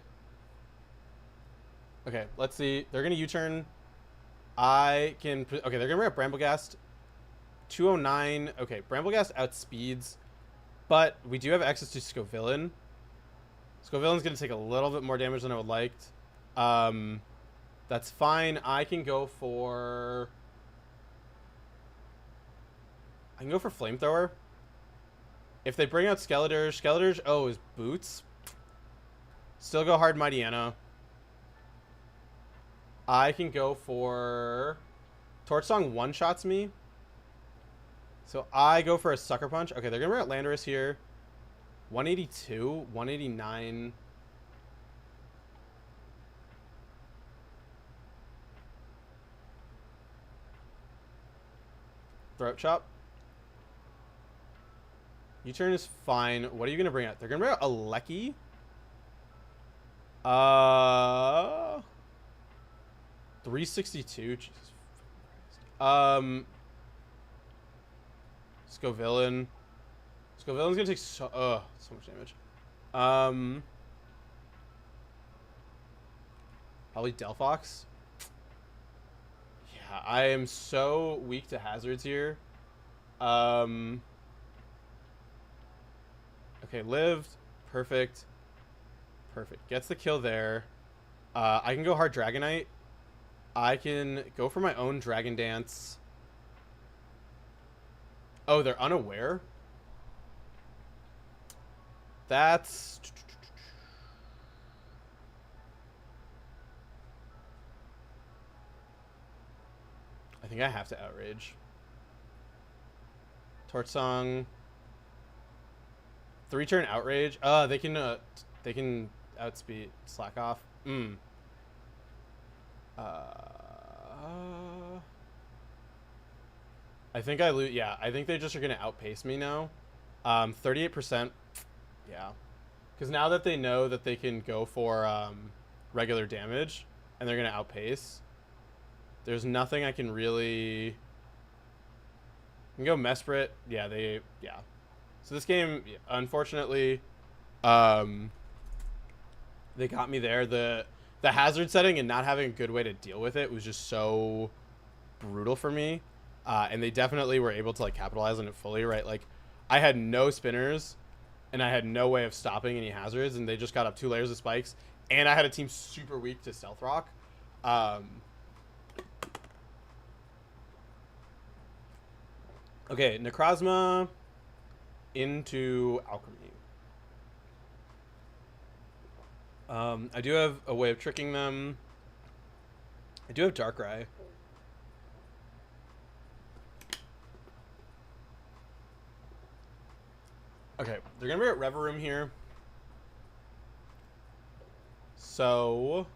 Okay, let's see. They're gonna U-turn. I can. Okay, they're gonna bring up Bramblegast. 209. Okay, Bramblegast outspeeds, but we do have access to Scovillain. Scovillain's gonna take a little bit more damage than I would like. That's fine. I can go for Flamethrower. If they bring out Skeletor's oh is Boots. Still go hard Mighty Anna. I can go for Torch Song one-shots me. So I go for a Sucker Punch. Okay, they're going to bring out Landorus here. 182, 189. Throat Chop. U-turn is fine. What are you going to bring out? They're going to bring out a Lecky. 362. Jesus. Scovillain. Scovillain's gonna take so much damage. Probably Delphox. Yeah, I am so weak to hazards here. Okay, lived. Perfect. Perfect. Gets the kill there. I can go hard Dragonite. I can go for my own Dragon Dance. Oh, they're unaware? That's... I think I have to Outrage. Torch Song. 3-turn Outrage. They can outspeed. Slack off. I think I lose. Yeah, I think they just are going to outpace me now. 38%. Yeah. Because now that they know that they can go for regular damage and they're going to outpace, there's nothing I can really... I can go Mesprit. Yeah, yeah. So this game, unfortunately, they got me there. The hazard setting and not having a good way to deal with it was just so brutal for me. And they definitely were able to like capitalize on it fully, right? Like I had no spinners and I had no way of stopping any hazards, and they just got up 2 layers of spikes, and I had a team super weak to Stealth Rock. Okay, Necrozma into Alchemy. I do have a way of tricking them. I do have Darkrai. Okay, they're going to be at Reverum here. So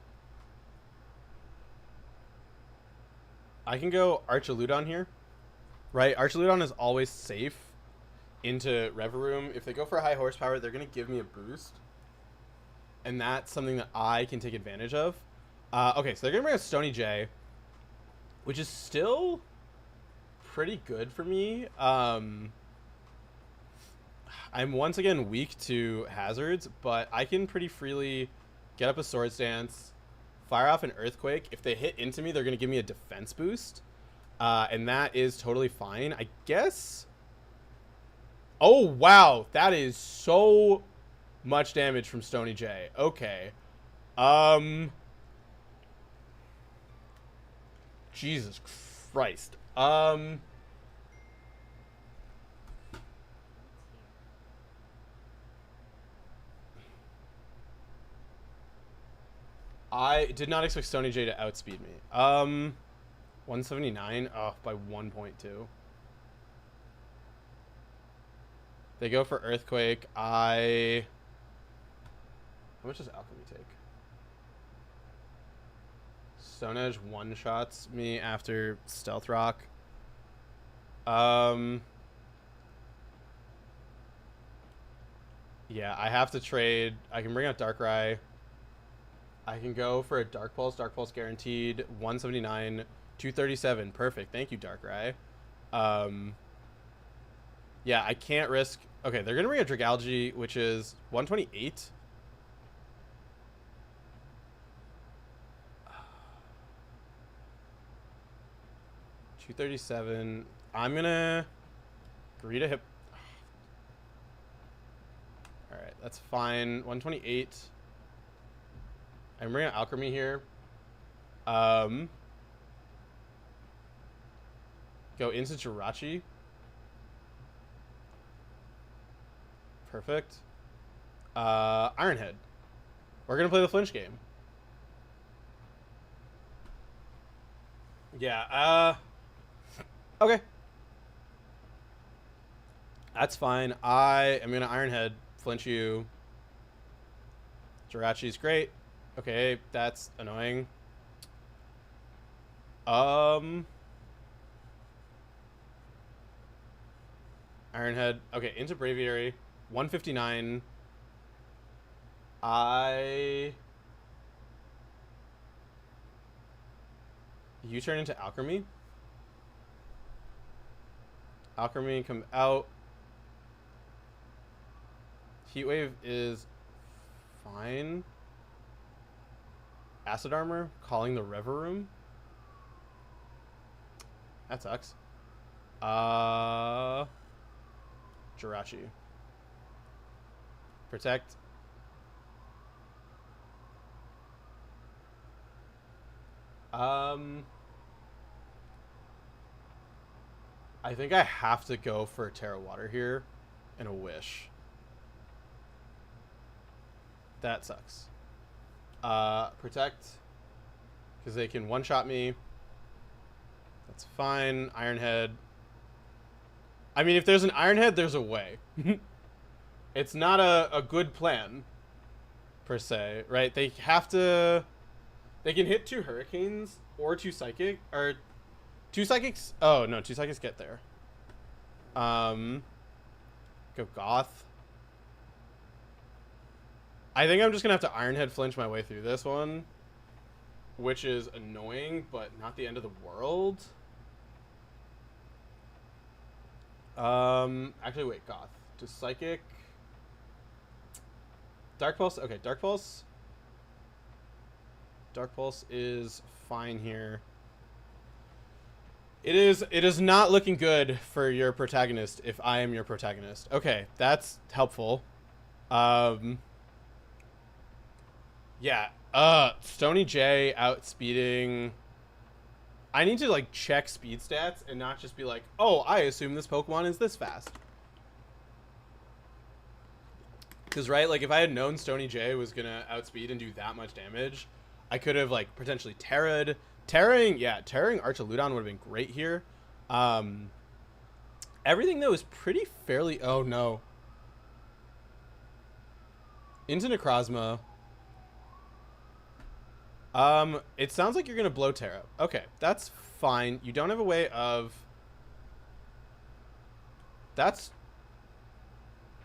I can go Archaludon here. Right? Archaludon is always safe into Reverum. If they go for high horsepower, they're going to give me a boost. And that's something that I can take advantage of. Okay, so they're going to bring a Stony J, which is still pretty good for me. I'm once again weak to hazards, but I can pretty freely get up a Swords Dance, fire off an Earthquake. If they hit into me, they're going to give me a defense boost. And that is totally fine, I guess. Oh, wow. That is so much damage from Stony J. Okay. Jesus Christ. I did not expect Stony J to outspeed me. 179? Oh, by 1.2. They go for Earthquake. How much does Alchemy take? Stone Edge one-shots me after Stealth Rock. Yeah, I have to trade. I can bring out Darkrai. I can go for a Dark Pulse. Dark Pulse guaranteed. 179, 237. Perfect. Thank you, Darkrai. Yeah, I can't risk... Okay, they're going to bring a Dragalge, which is 128. 237. I'm gonna agree to hip. All right, that's fine. 128. I'm bringing alchemy here. Go into Jirachi. Perfect. Ironhead. We're gonna play the flinch game. Yeah, okay. That's fine. I am gonna Ironhead, flinch you. Jirachi's great. Okay, that's annoying. Ironhead. Okay, into Braviary. 159. You turn into Alchemy. Alchemy come out. Heatwave is fine. Acid Armor, calling the River Room. That sucks. Jirachi. Protect. I think I have to go for a Terra Water here and a Wish. That sucks. Protect. Because they can one-shot me. That's fine. Ironhead. I mean, if there's an Ironhead, there's a way. It's not a good plan, per se, right? They have to... They can hit 2 Hurricanes or 2 Psychic, or 2 Psychics. Oh, no, 2 Psychics get there. Go Goth. I think I'm just going to have to Ironhead flinch my way through this one, which is annoying, but not the end of the world. Actually, wait, Goth. To Psychic. Dark Pulse. Okay, Dark Pulse. Dark Pulse is fine here. It is not looking good for your protagonist if I am your protagonist. Okay, that's helpful. Yeah. Stony J outspeeding. I need to like check speed stats and not just be like, oh, I assume this Pokemon is this fast. Because, right, like if I had known Stony J was gonna outspeed and do that much damage, I could have like potentially Terra'd. Terraing Archaludon would have been great here. Everything though is pretty fairly. Oh no. Into Necrozma. It sounds like you're gonna blow Terra. Okay, that's fine. You don't have a way of. That's.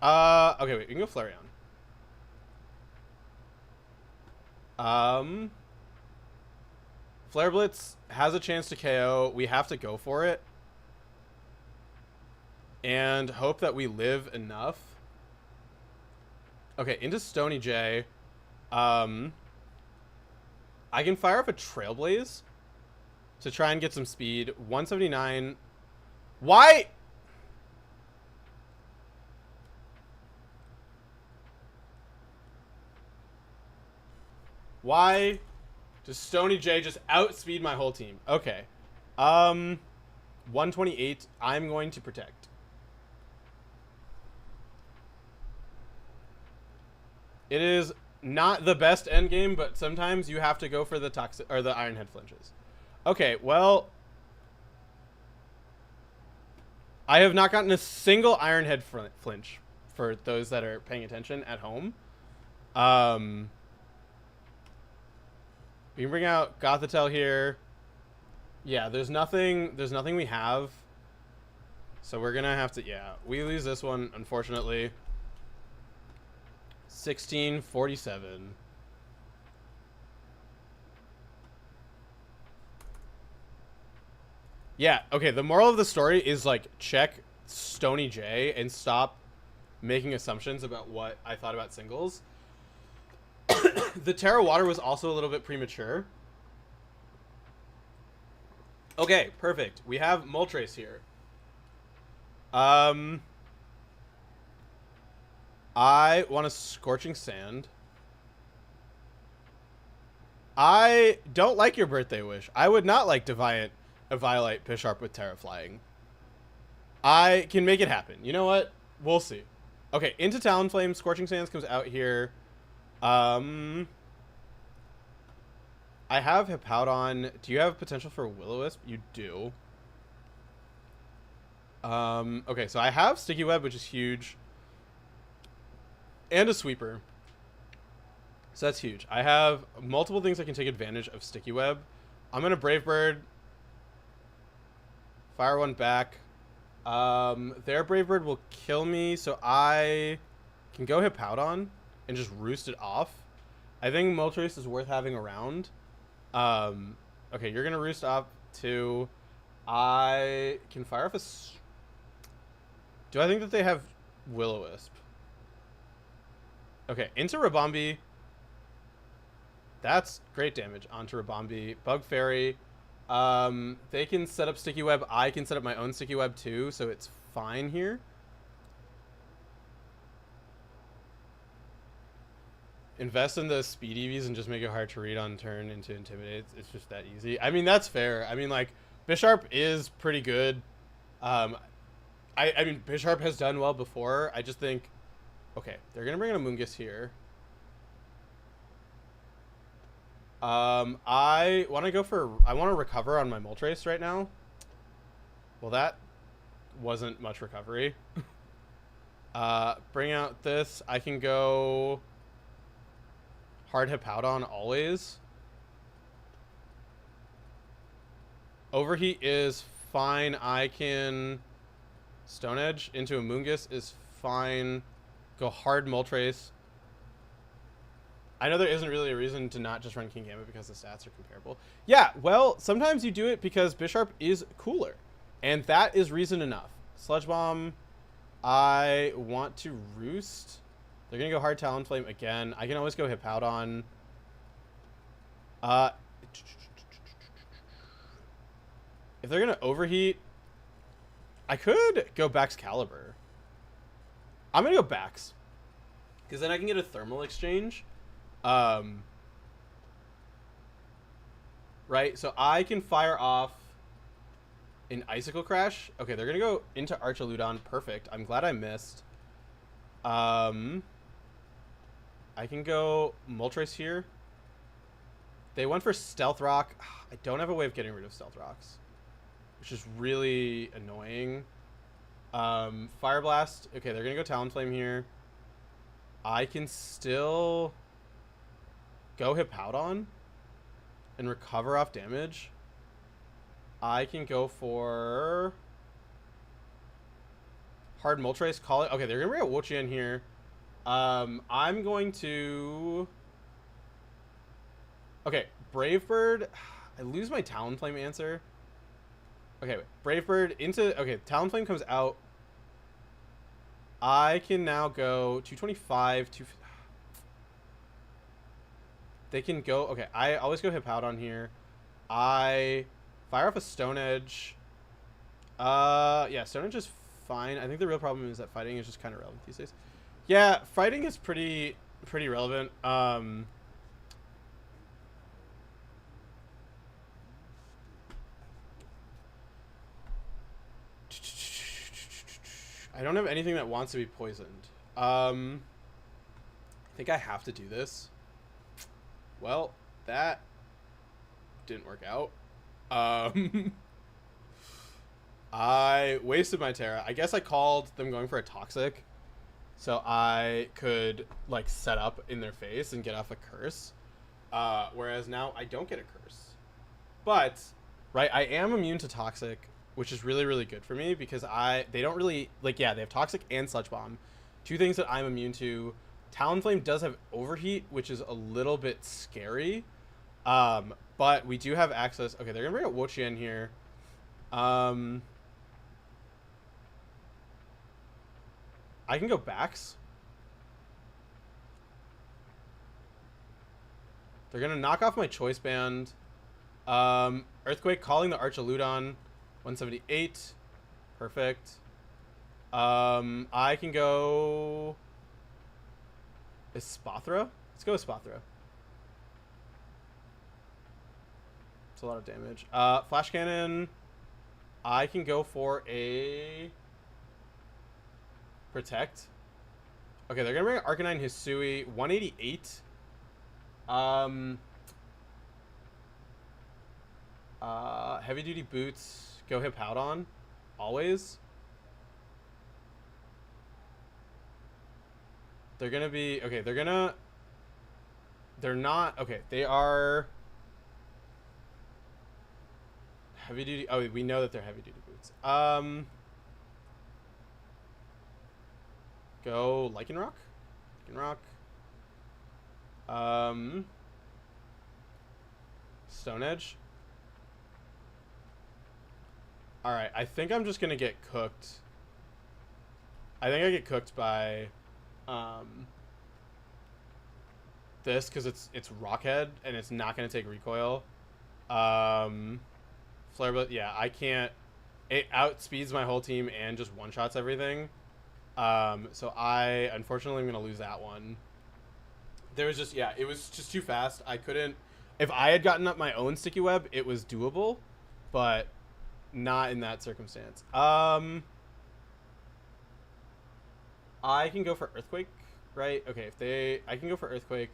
Okay, wait. We can go Flareon. Flare Blitz has a chance to KO. We have to go for it. And hope that we live enough. Okay, into Stony J. I can fire up a Trailblaze to try and get some speed. 179. Why? Why does Stony J just outspeed my whole team? Okay. 128. I'm going to protect. It is not the best endgame, but sometimes you have to go for the toxic or the Ironhead flinches. Okay, well, I have not gotten a single Ironhead flinch for those that are paying attention at home. We can bring out Gothitelle here. Yeah, there's nothing we have. So we're gonna have to, yeah, we lose this one, unfortunately. 1647. Yeah, okay, the moral of the story is like check Stony J and stop making assumptions about what I thought about singles. The Terra Water was also a little bit premature. Okay, perfect. We have Moltres here. I want a Scorching Sand. I don't like your birthday wish. I would not like Deviant a Violite Bisharp with Terra Flying. I can make it happen. You know what? We'll see. Okay, into Talonflame. Scorching Sands comes out here. I have Hippowdon. Do you have potential for Will-O-Wisp? You do. Okay, so I have Sticky Web, which is huge. And a Sweeper. So that's huge. I have multiple things that can take advantage of Sticky Web. I'm going to Brave Bird. Fire one back. Their Brave Bird will kill me, so I can go Hippowdon and just roost it off. I think Moltres is worth having around. Okay, you're going to roost off too. I can fire off a... Do I think that they have Will-O-Wisp? Okay, into Rabombi. That's great damage onto Rabombi. Bug Fairy. They can set up Sticky Web. I can set up my own Sticky Web too, so it's fine here. Invest in the speed EVs and just make it hard to read on turn into Intimidate. It's just that easy. I mean, that's fair. I mean, like, Bisharp is pretty good. I mean, Bisharp has done well before. I just think... Okay, they're going to bring in a Moongus here. I want to recover on my Moltres right now. Well, that wasn't much recovery. Bring out this. I can go hard Hippowdon always. Overheat is fine. I can Stone Edge into a Moongus is fine. Go hard Moltres. I know there isn't really a reason to not just run King Gambit because the stats are comparable. Yeah, well, sometimes you do it because Bisharp is cooler. And that is reason enough. Sludge Bomb. I want to Roost. They're going to go hard Talonflame again. I can always go Hippowdon. If they're going to Overheat, I could go Baxcalibur. I'm going to go Bax. Because then I can get a Thermal Exchange. Right, so I can fire off an Icicle Crash. Okay, they're gonna go into Archaludon. Perfect. I'm glad I missed. I can go Moltres here. They went for Stealth Rock. I don't have a way of getting rid of Stealth Rocks, which is really annoying. Fire Blast. Okay, they're gonna go Talonflame here. I can still go Hippowdon and recover off damage. I can go for hard Moltres. Call it. Okay, they're gonna bring out Wo-Chien here. I'm going to. Okay, Brave Bird. I lose my Talonflame answer. Okay, wait. Brave Bird into. Okay, Talonflame comes out. I can now go 225 to. They can go... Okay, I always go Hippowdon here. I fire off a Stone Edge. Yeah, Stone Edge is fine. I think the real problem is that fighting is just kind of relevant these days. Yeah, fighting is pretty relevant. I don't have anything that wants to be poisoned. I think I have to do this. Well, that didn't work out. I wasted my Terra. I guess I called them going for a Toxic, so I could, like, set up in their face and get off a Curse. Whereas now I don't get a Curse. But, right, I am immune to Toxic, which is really good for me because they don't really, like, yeah, they have Toxic and Sludge Bomb. Two things that I'm immune to. Talonflame does have Overheat, which is a little bit scary. But we do have access. Okay, they're going to bring out Wo-Chien here. I can go Bax. They're going to knock off my Choice Band. Earthquake calling the Archaludon. 178. Perfect. I can go Espathra. Let's go Espathra. It's a lot of damage. Flash Cannon. I can go for a Protect. Okay, they're gonna bring Arcanine Hisui. 188. Heavy Duty Boots. Go Hippowdon. Always. They're gonna be... Okay, they're gonna... They're not... Okay, they are... Heavy Duty... Oh, we know that they're Heavy Duty Boots. Go Lycanroc. Stone Edge. Alright, I think I'm just gonna get cooked. I think I get cooked by this because it's Rockhead and it's not gonna take recoil. Flare, but yeah, I can't. It outspeeds my whole team and just one shots everything. So I unfortunately I'm gonna lose that one. There was just it was just too fast. I couldn't. If I had gotten up my own sticky web, it was doable, but not in that circumstance. I can go for Earthquake, right? Okay, I can go for Earthquake.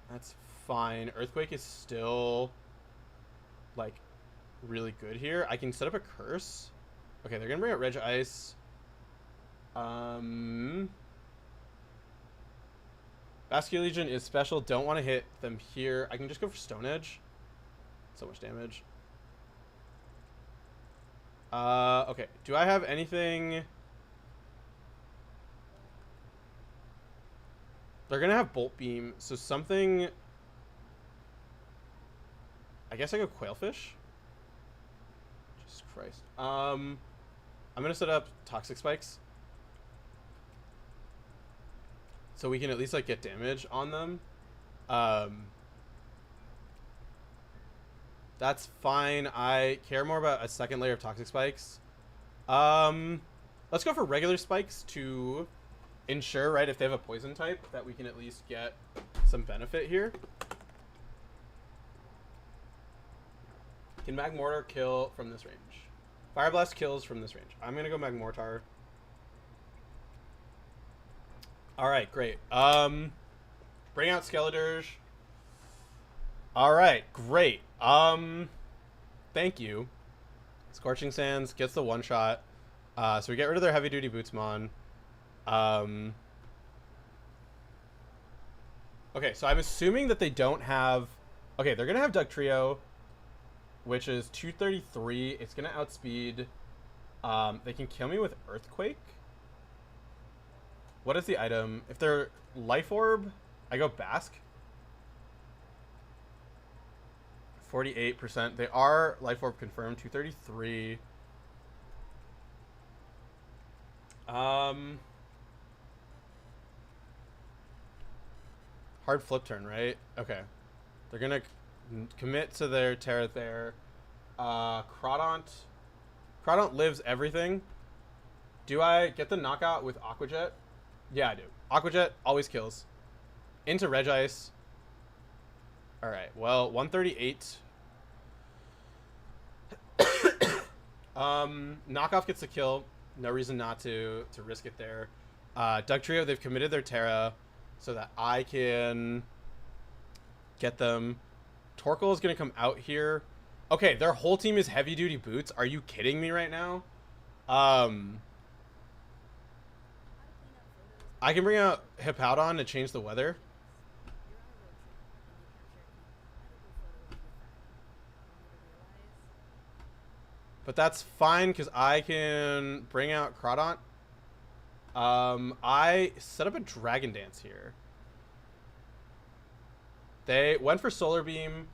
That's fine. Earthquake is still like really good here. I can set up a curse. Okay, they're gonna bring out Regice. Vascular Legion is special. Don't want to hit them here. I can just go for Stone Edge. So much damage. Okay. Do I have anything? They're gonna have Bolt Beam, so something. I guess I go Quailfish. Jesus Christ. I'm gonna set up Toxic Spikes, so we can at least like get damage on them. That's fine. I care more about a second layer of Toxic Spikes. Let's go for regular spikes to ensure, right, if they have a poison type, that we can at least get some benefit here. Can Magmortar kill from this range? Fire Blast kills from this range. I'm gonna go Magmortar. Alright, great. Bring out Skeledirge. Alright, great. Thank you. Scorching Sands gets the one shot. So we get rid of their Heavy Duty Bootsmon. Okay, so I'm assuming that they don't have... Okay, they're gonna have Dugtrio, which is 233. It's gonna outspeed. They can kill me with Earthquake. What is the item? If they're Life Orb, I go Basque. 48%. They are Life Orb confirmed. 233. Hard flip turn, right? Okay. They're gonna commit to their Terra there. Crawdont lives everything. Do I get the knockout with Aqua Jet? Yeah, I do. Aqua Jet always kills. Into Regice. Alright, well, 138. Knockoff gets the kill. No reason not to risk it there. Dugtrio, they've committed their Terra so that I can get them. Torkoal is going to come out here. Okay, their whole team is Heavy Duty Boots. Are you kidding me right now? I can bring out Hippowdon to change the weather. But that's fine because I can bring out Crawdont. I set up a Dragon Dance here. They went for Solar Beam.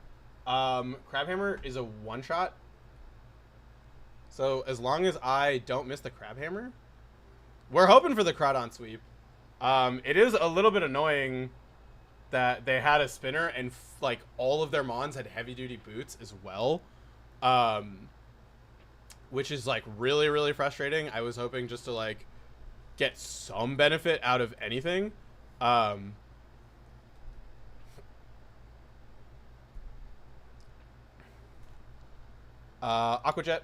Crabhammer is a one-shot. So as long as I don't miss the Crabhammer, we're hoping for the Crawdont sweep. It is a little bit annoying that they had a spinner and like all of their mons had heavy duty boots as well, um, which is like really really frustrating. I was hoping just to like get some benefit out of anything. Um, Aquajet.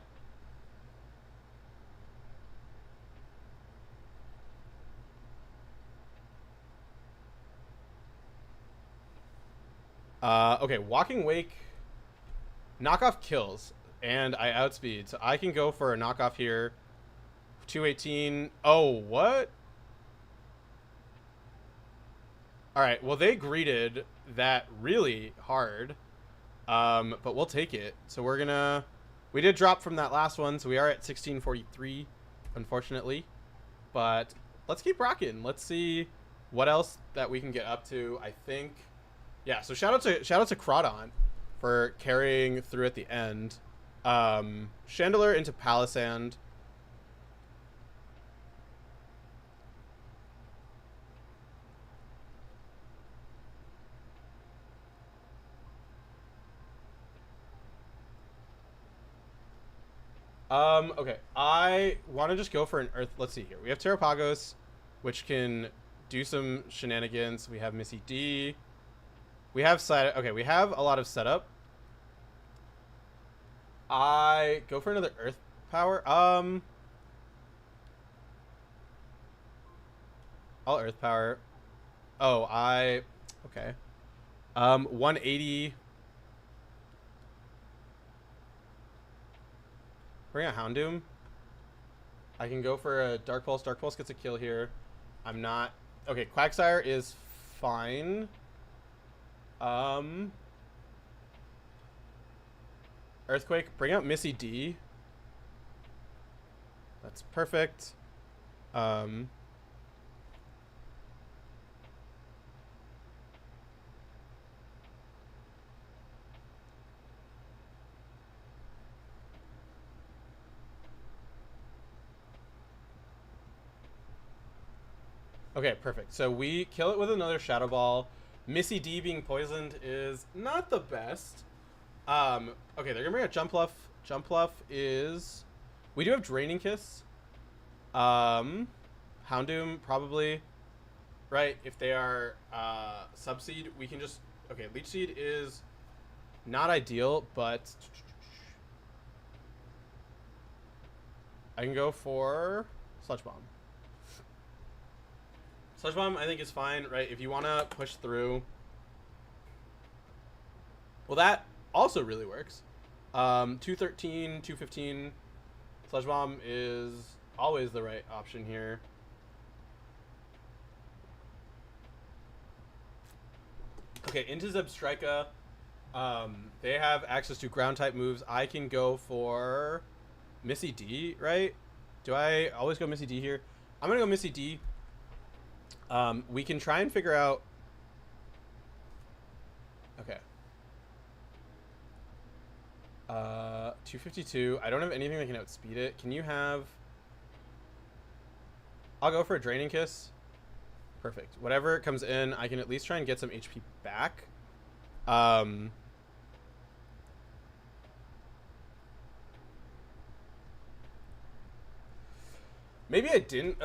Okay, Walking Wake. Knockoff kills, and I outspeed. So I can go for a knockoff here. 218. Oh, what? Alright, well, they greeted that really hard. But we'll take it. So we're gonna... We did drop from that last one, so we are at 1643, unfortunately. But let's keep rocking. Let's see what else that we can get up to. I think... Yeah, so shout out to Crawdon for carrying through at the end. Chandelier into Palisand. Okay. I want to just go for an Earth. Let's see here. We have Terrapagos, which can do some shenanigans. We have Missy D. We have side. Okay, we have a lot of setup. I go for another Earth Power. I'll Earth Power. Oh, okay. 180. Bring a Houndoom. I can go for a Dark Pulse. Dark Pulse gets a kill here. I'm not... Okay, Quagsire is fine. Earthquake. Bring out Missy D. That's perfect. Okay, perfect. So we kill it with another Shadow Ball. Missy D being poisoned is not the best. Okay, they're gonna bring out Jumpluff. Jumpluff is... We do have Draining Kiss. Houndoom, probably. Right, if they are Subseed, we can just... Okay, Leech Seed is not ideal, but... I can go for Sludge Bomb. Sludge Bomb, I think, is fine, right? If you want to push through... Well, that also really works. 213, 215. Sludge Bomb is always the right option here. Okay, into Zebstrika. They have access to ground-type moves. I can go for Missy D, right? Do I always go Missy D here? I'm going to go Missy D. We can try and figure out... Okay. 252. I don't have anything that can outspeed it. Can you have... I'll go for a Draining Kiss. Perfect. Whatever comes in, I can at least try and get some HP back. Maybe I didn't...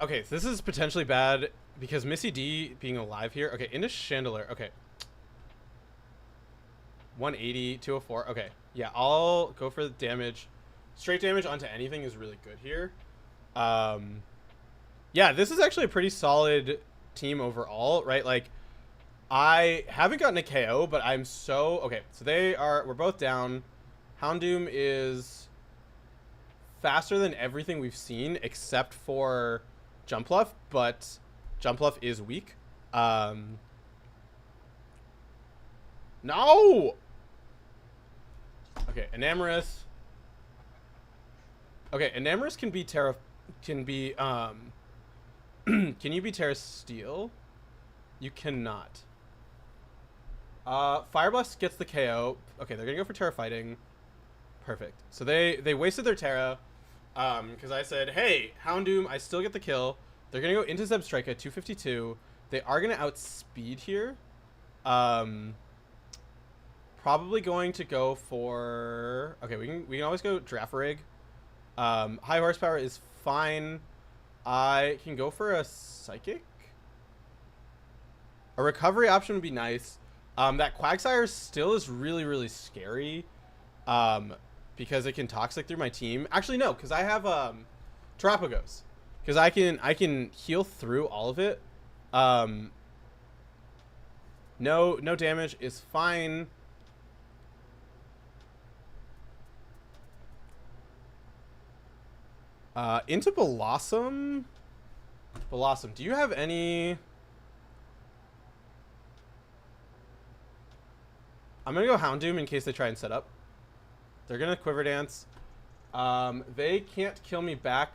Okay, so this is potentially bad because Missy D being alive here. Okay, into Chandelier. Okay. 180, 204. Okay. Yeah, I'll go for the damage. Straight damage onto anything is really good here. Yeah, this is actually a pretty solid team overall, right? Like, I haven't gotten a KO, but I'm so... Okay, so we're both down. Houndoom is faster than everything we've seen except for Jumpluff, but Jumpluff is weak. No! Okay, Enamorous. Okay, Enamorous can be can you be Terra Steel? You cannot. Fire Blast gets the KO. Okay, they're gonna go for Terra Fighting. Perfect. So they wasted their Terra. Because I said, hey, Houndoom, I still get the kill. They're gonna go into Zebstrika, 252. They are gonna outspeed here. Um, Probably going to go for. Okay, we can always go Giraffe Rig. High horsepower is fine. I can go for a Psychic. A recovery option would be nice. That Quagsire still is really, really scary. Because it can Toxic through my team. Actually, no, because I have Terapagos. Because I can heal through all of it. No damage is fine. Into Blossom. Blossom, do you have any? I'm gonna go Houndoom in case they try and set up. They're gonna Quiver Dance. They can't kill me back,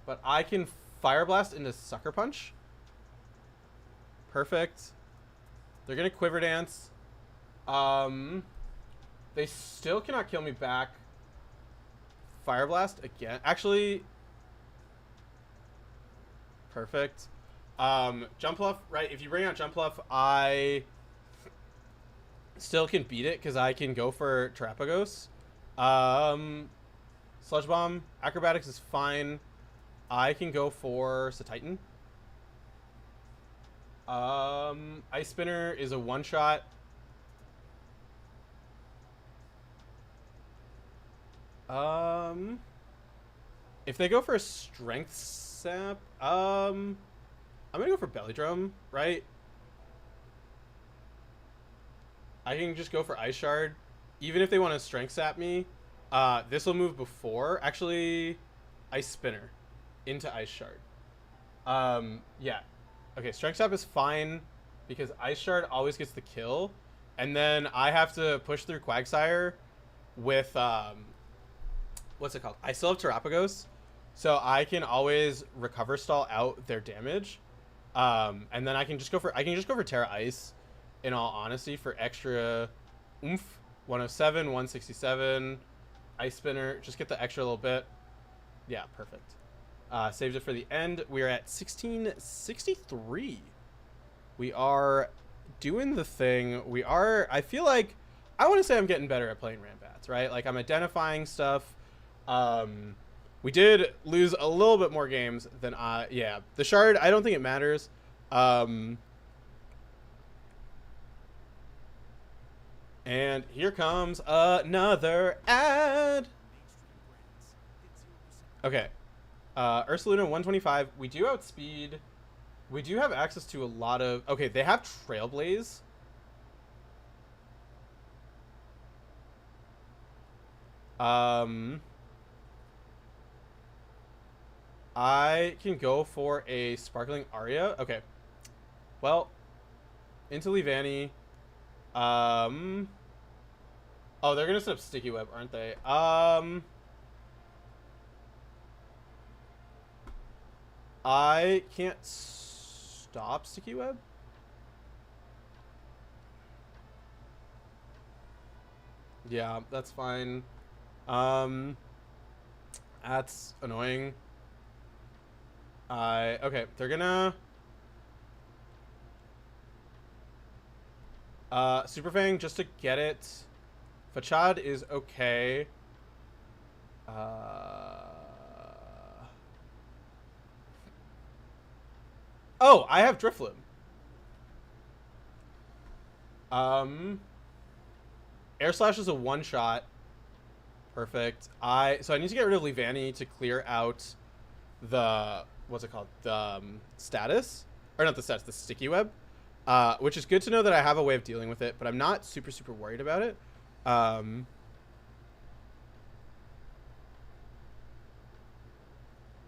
but I can Fire Blast into Sucker Punch. Perfect. They're gonna Quiver Dance. They still cannot kill me back. Fire Blast again. Actually, perfect. Jump Bluff, right? If you bring out Jump Bluff, I still can beat it because I can go for Terapagos. Sludge Bomb. Acrobatics is fine. I can go for Satitan. Ice Spinner is a one-shot. If they go for a Strength Sap, I'm gonna go for Belly Drum, right? I can just go for Ice Shard. Even if they want to Strength Sap me, this will move before. Actually, Ice Spinner into Ice Shard. Yeah. Okay, Strength Sap is fine because Ice Shard always gets the kill. And then I have to push through Quagsire with, what's it called? I still have Terapagos, so I can always recover stall out their damage. And then I can just go for Terra Ice, in all honesty, for extra oomph. 107, 167, Ice Spinner, just get the extra little bit. Yeah, perfect. Saved it for the end. We are at 1663. We are doing the thing. I feel like, I want to say I'm getting better at playing Randbats, right? Like, I'm identifying stuff. We did lose a little bit more games than yeah. The Shard, I don't think it matters. And here comes another ad. Okay. Ursaluna 125. We do outspeed. We do have access to a lot of... Okay, they have Trailblaze. I can go for a Sparkling Aria. Okay. Well, into Leavanny. Oh, they're gonna set up Sticky Web, aren't they? I can't stop Sticky Web. Yeah, that's fine. That's annoying. Okay, they're gonna Super Fang just to get it. Fachad is okay. Oh, I have Drifloon. Air Slash is a one-shot. Perfect. So I need to get rid of Leavanny to clear out the... What's it called? The status? Or not the status, the Sticky Web. Which is good to know that I have a way of dealing with it, but I'm not super, super worried about it.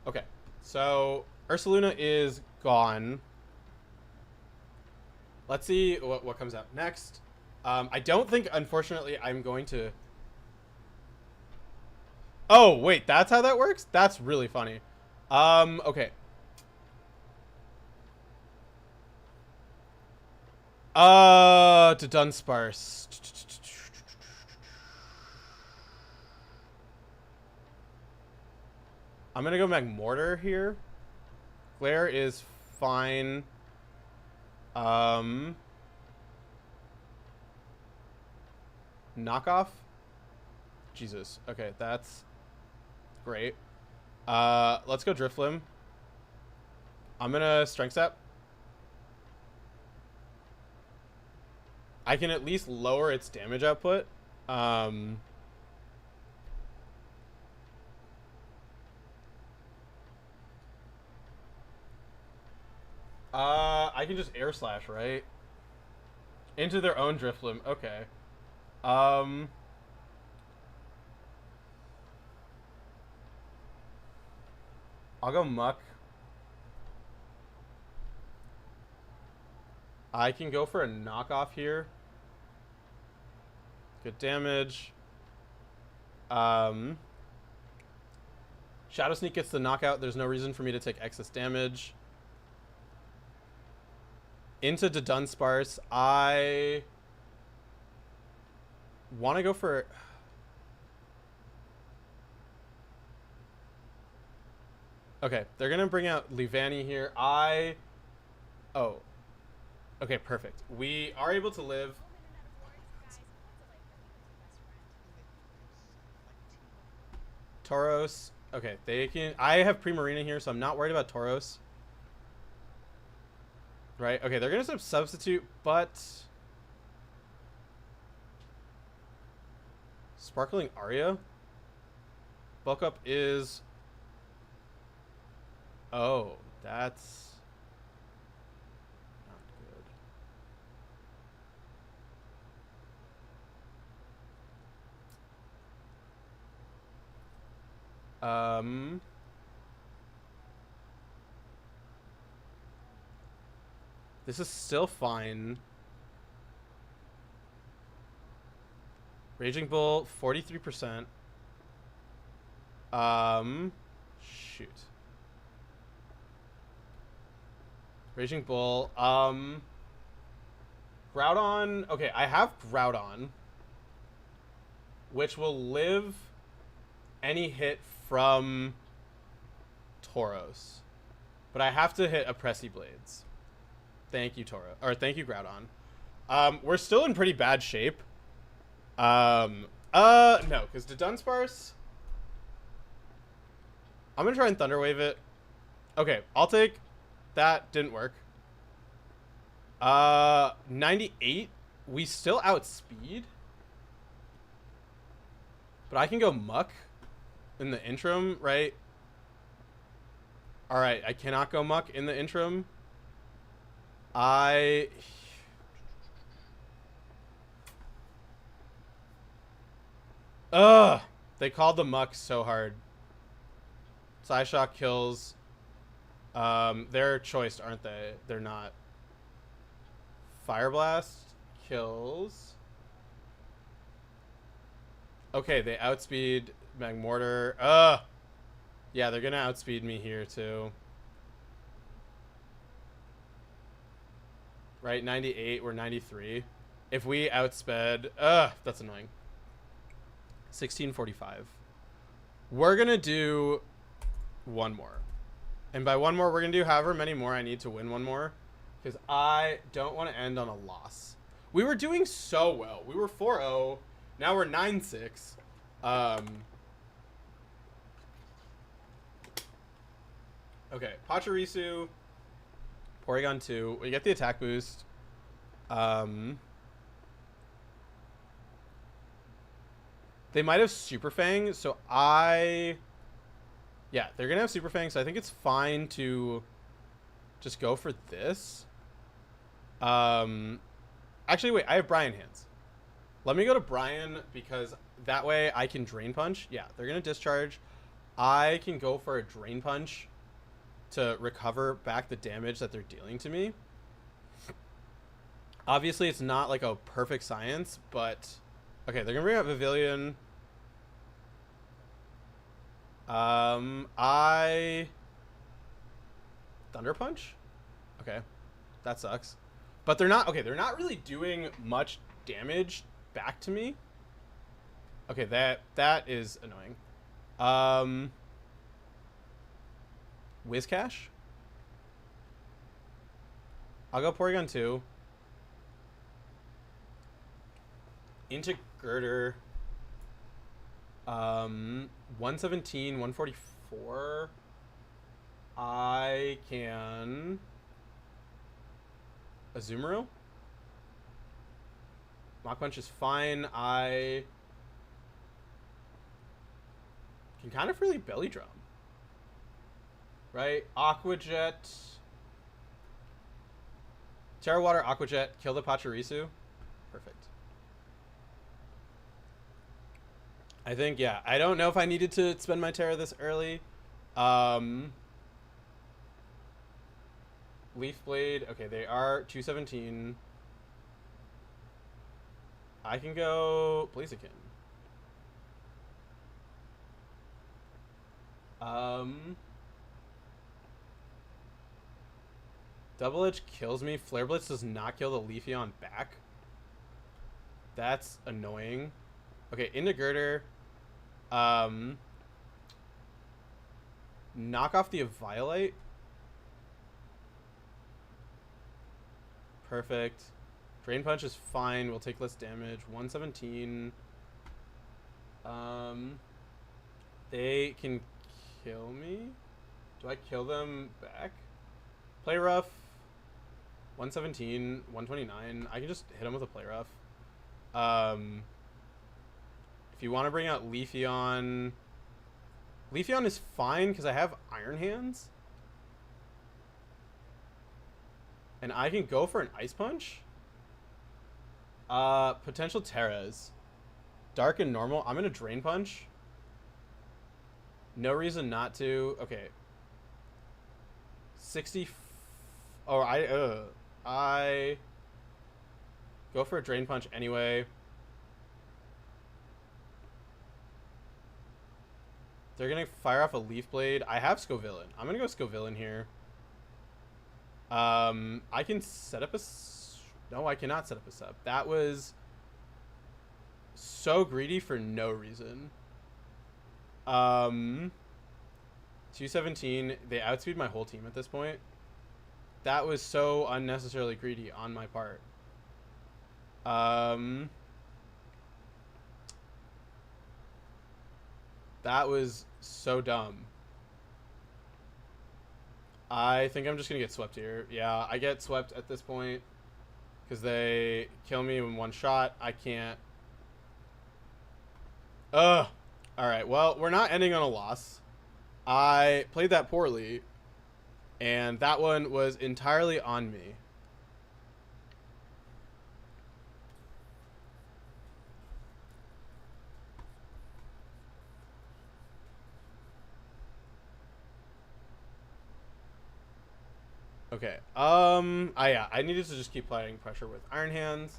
Okay. So, Ursaluna is gone. Let's see what comes out next. I don't think, unfortunately, I'm going to... Oh, wait, that's how that works? That's really funny. Okay. To Dunsparce. I'm gonna go Magmortar here. Glare is fine. Um, knockoff. Jesus. Okay, that's great. Let's go Drifloom. I'm gonna Strength Step. I can at least lower its damage output. I can just Air Slash, right? Into their own Drifloom. Okay. I'll go Muck. I can go for a knockoff here. Good damage. Shadow Sneak gets the knockout. There's no reason for me to take excess damage. Into the Dunsparce. I want to go for... Okay, they're going to bring out Leavanny here. Oh. Okay, perfect. We are able to live... Tauros. Okay, they can... I have Primarina here, so I'm not worried about Tauros. Right? Okay, they're going to substitute, but... Sparkling Aria? Bulk up is... Oh, that's... not good. This is still fine. Raging Bull, 43%. Shoot. Raging Bull. Groudon. Okay, I have Groudon, which will live any hit from Tauros. But I have to hit a Pressy Blades. Thank you, Tauros. Or thank you, Groudon. We're still in pretty bad shape. No, because the Dunsparce... I'm gonna try and Thunder Wave it. Okay, I'll take... That didn't work. 98. We still outspeed. But I can go Muck in the interim, right? Alright, I cannot go Muck in the interim. Ugh. They called the Muck so hard. Psyshock kills. They're choiced, aren't they? They're not. Fire Blast kills. Okay, they outspeed Magmortar. Yeah, they're gonna outspeed me here too. Right, 98, we're 93. If we outsped... that's annoying. 1645. We're gonna do one more. And by one more, we're gonna do however many more I need to win one more. Because I don't want to end on a loss. We were doing so well. We were 4-0. Now we're 9-6. Okay, Pachirisu... Porygon 2. We get the attack boost. They might have Super Fang, so yeah, they're gonna have Super Fang, so I think it's fine to just go for this. Actually, wait, I have Brian hands. Let me go to Brian, because that way I can Drain Punch. Yeah, they're gonna discharge. I can go for a Drain Punch to recover back the damage that they're dealing to me. Obviously, it's not like a perfect science, but... Okay, they're gonna bring out Pavilion. Thunder Punch? Okay. That sucks. But they're not... Okay, they're not really doing much damage back to me. Okay, that is annoying. Whiscash? I'll go Porygon 2. Into Girder. 117, 144. I can Azumarill. Mach Punch is fine. I can kind of freely Belly Drum. Right? Aqua Jet. Terra Water, Aqua Jet, kill the Pachirisu. Perfect. I think, yeah. I don't know if I needed to spend my Terra this early. Leaf Blade. Okay, they are 217. I can go Blaziken. Double Edge kills me. Flare Blitz does not kill the Leafeon back. That's annoying. Okay, into Girder. Knock off the Eviolite. Perfect. Drain Punch is fine. We'll take less damage. 117. They can kill me. Do I kill them back? Play Rough. 117. 129. I can just hit him with a Play Rough. If you want to bring out Leafeon... Leafeon is fine because I have Iron Hands. And I can go for an Ice Punch. Potential Terras. Dark and normal. I'm going to Drain Punch. No reason not to. Okay. 60... Oh, I go for a Drain Punch anyway. They're going to fire off a Leaf Blade. I have Scovillain. I'm going to go Scovillain here. I can set up a... No, I cannot set up a sub. That was so greedy for no reason. 217. They outspeed my whole team at this point. That was so unnecessarily greedy on my part. That was so dumb. I think I'm just going to get swept here. Yeah, I get swept at this point because they kill me in one shot. I can't. Ugh. All right, well, we're not ending on a loss. I played that poorly, and that one was entirely on me. Okay. Yeah, I needed to just keep applying pressure with Iron Hands.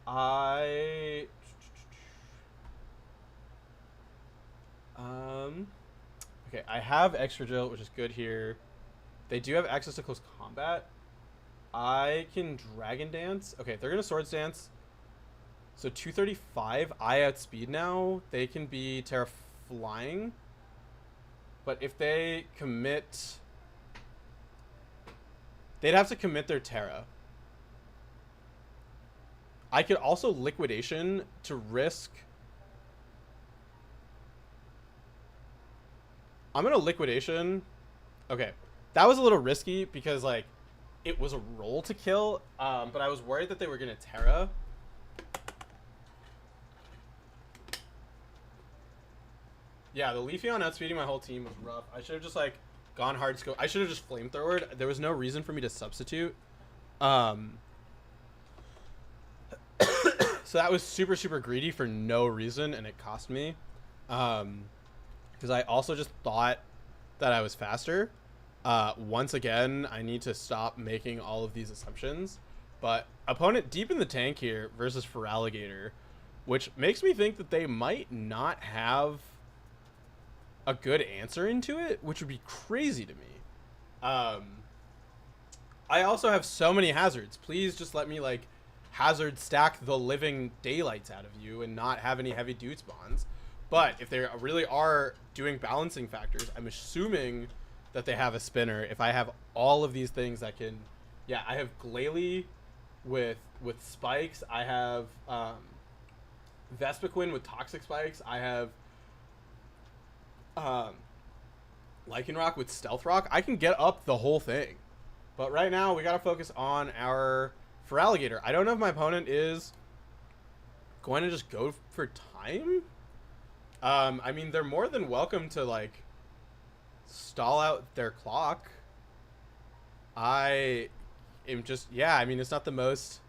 Okay, I have Extra Drill, which is good here. They do have access to close combat. I can Dragon Dance. Okay, they're gonna Swords Dance. So 235. I outspeed now. They can be Terra Flying. But if they commit... They'd have to commit their Terra. I could also Liquidation to risk... I'm going to Liquidation. Okay. That was a little risky because, like, it was a roll to kill. But I was worried that they were going to Terra. Yeah, the Leafeon outspeeding my whole team was rough. I should have just, like... gone hard scope. I should have just flamethrowered. There was no reason for me to substitute. So that was super, super greedy for no reason, and it cost me. Because I also just thought that I was faster. Once again, I need to stop making all of these assumptions. But opponent deep in the tank here versus Feraligatr, which makes me think that they might not have a good answer into it, which would be crazy to me. I also have so many hazards. Please just let me, like, hazard stack the living daylights out of you and not have any heavy dude spawns. But if they really are doing balancing factors, I'm assuming that they have a spinner. If I have all of these things that can, Yeah, I have Glalie with spikes. I have Vespiquen with toxic spikes. I have um, Lycanroc with Stealth Rock. I can get up the whole thing. But right now, we got to focus on our Feraligatr. I don't know if my opponent is going to just go for time. I mean, they're more than welcome to, like, stall out their clock. I am just... Yeah, I mean, it's not the most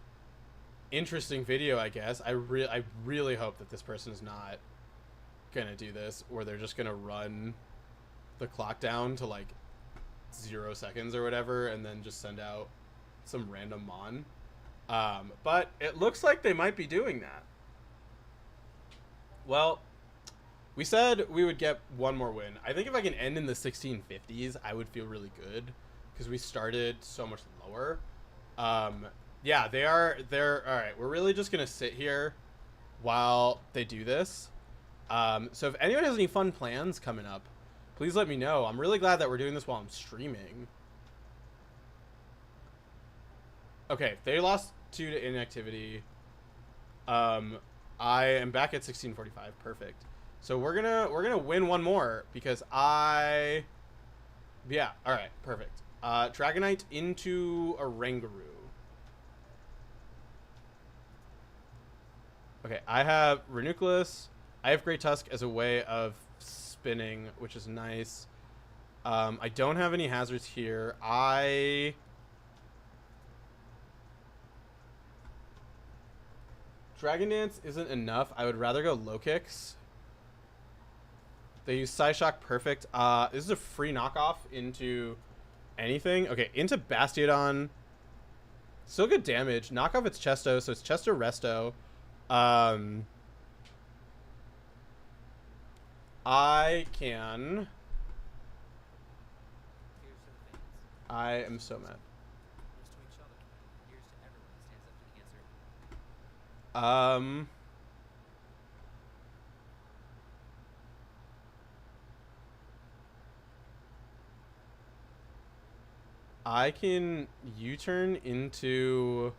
interesting video, I guess. I really hope that this person is not going to do this, or they're just going to run the clock down to, like, 0 seconds or whatever, and then just send out some random mon. But it looks like they might be doing that. Well, we said we would get one more win. I think if I can end in the 1650s, I would feel really good, because we started so much lower. Yeah, they're all right. We're really just gonna sit here while they do this. So if anyone has any fun plans coming up, please let me know. I'm really glad that we're doing this while I'm streaming. Okay, they lost 2 to inactivity. I am back at 1645. Perfect. So we're gonna win one more, because yeah, all right, perfect. Dragonite into a Rangaroo. Okay, I have Ranunculus. I have Great Tusk as a way of spinning, which is nice. I don't have any hazards here. Dragon Dance isn't enough. I would rather go low kicks. They use Psyshock. Perfect. This is a free knockoff into anything. Okay, into Bastiodon. Still good damage. Knock off its Chesto, so it's Chesto Resto. I am so mad. I can U-turn into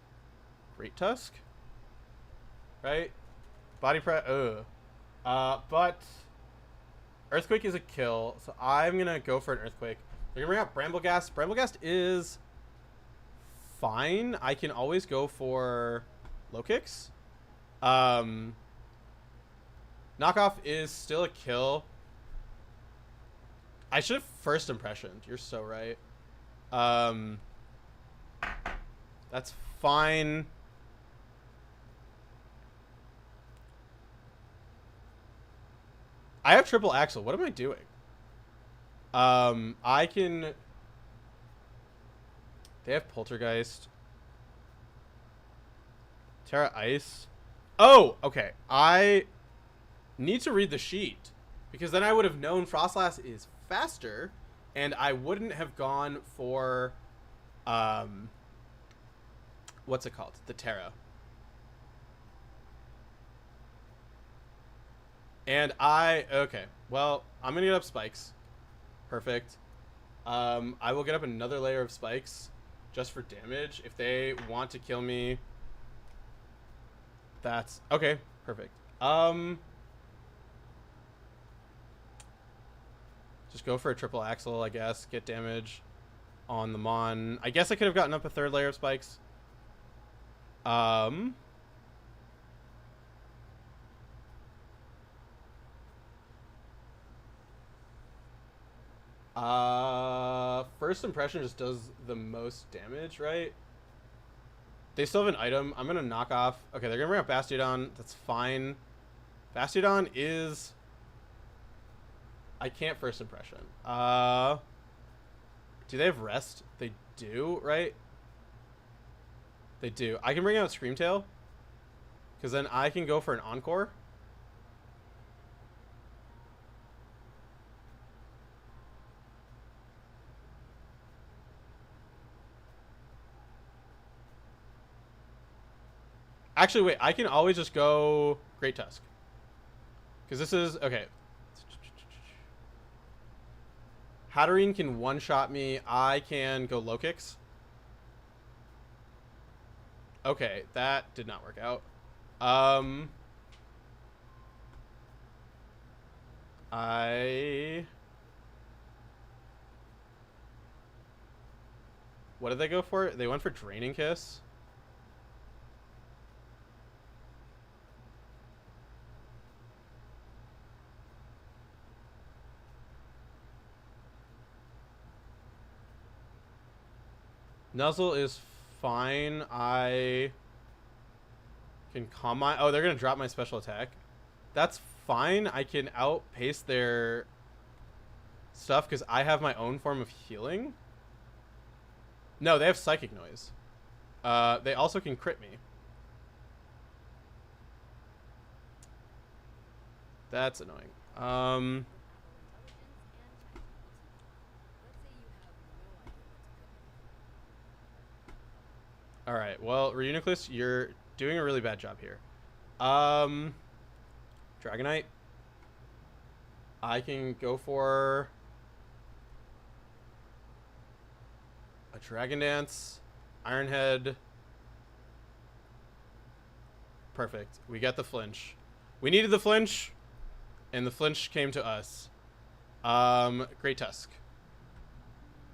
Great Tusk, right? Body press. But Earthquake is a kill, so I'm gonna go for an Earthquake. They're gonna bring out Bramblegast. Bramblegast is fine. I can always go for low kicks. Knockoff is still a kill. I should have first impressioned. You're so right. That's fine. I have triple axle. What am I doing? I can... They have Poltergeist. Terra Ice. Oh, okay. I need to read the sheet, because then I would have known Frostlass is faster, and I wouldn't have gone for, what's it called? The Terra. And okay. Well, I'm going to get up Spikes. Perfect. I will get up another layer of Spikes just for damage. If they want to kill me, that's okay. Perfect. Just go for a triple axle, I guess. Get damage on the Mon. I guess I could have gotten up a third layer of Spikes. First impression just does the most damage, right? They still have an item. I'm gonna knock off. Okay, they're gonna bring up Bastiodon. That's fine. Bastiodon is... I can't first impression. Do they have rest? They do, right? They do. I can bring out Screamtail, because then I can go for an Encore. Actually, wait. I can always just go Great Tusk, because this is... Okay. Hatterene can one-shot me. I can go low kicks. Okay, that did not work out. Um, I... What did they go for? They went for Draining Kiss. Nuzzle is fine. I can calm my... Oh, they're going to drop my special attack. That's fine. I can outpace their stuff because I have my own form of healing. No, they have Psychic Noise. They also can crit me. That's annoying. Alright, well, Reuniclus, you're doing a really bad job here. Dragonite. I can go for a Dragon Dance, Iron Head. Perfect. We got the flinch. We needed the flinch, and the flinch came to us. Great Tusk.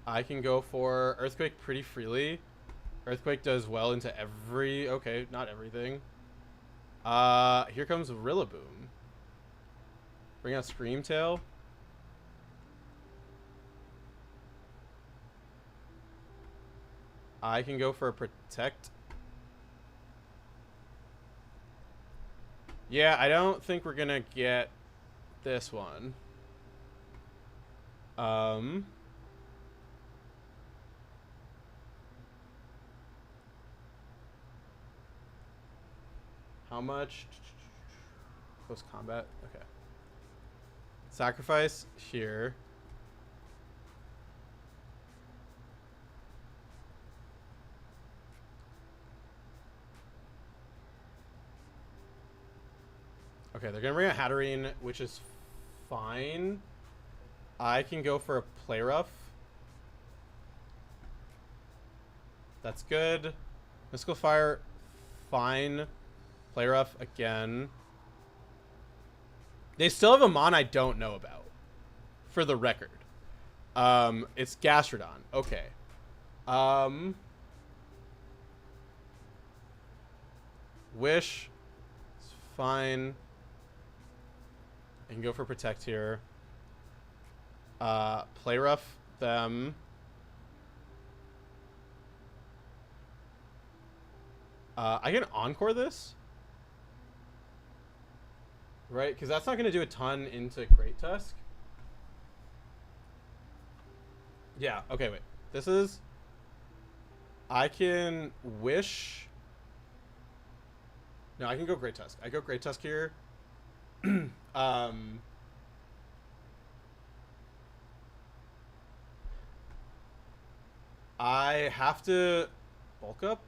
I can go for Earthquake pretty freely. Earthquake does well into every... Okay, not everything. Here comes Rillaboom. Bring out Screamtail. I can go for a Protect. Yeah, I don't think we're gonna get this one. How much? Close combat? Okay. Sacrifice here. Okay, they're gonna bring a Hatterene, which is fine. I can go for a Play Rough. That's good. Mystical Fire, fine. Play Rough again. They still have a mon I don't know about, for the record. It's Gastrodon. Okay. Wish. It's fine. I can go for Protect here. Play Rough them. I can Encore this. Right? Because that's not going to do a ton into Great Tusk. Yeah, okay, wait. This is... I can Wish... No, I can go Great Tusk. I go Great Tusk here. I have to bulk up.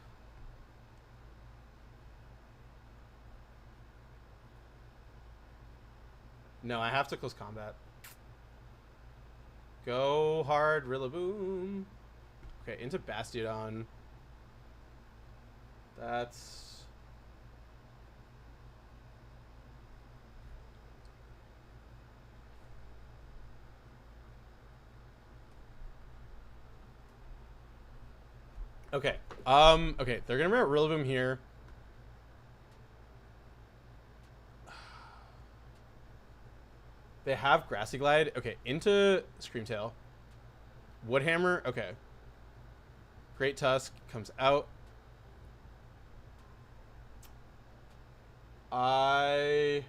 No, I have to close combat. Go hard, Rillaboom. Okay, into Bastiodon. That's... Okay. Okay, they're gonna bring out Rillaboom here. They have Grassy Glide. Okay, into Screamtail. Woodhammer. Okay. Great Tusk comes out. Oh,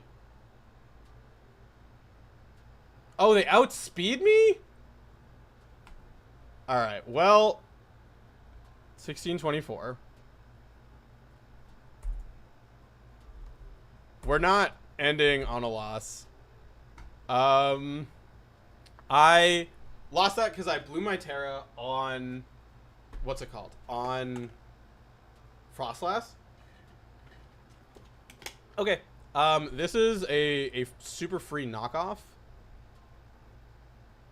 they outspeed me? Alright, well... 1624. We're not ending on a loss. I lost that because I blew my Terra on... What's it called? On Frostlass. Okay. This is a super free knockoff.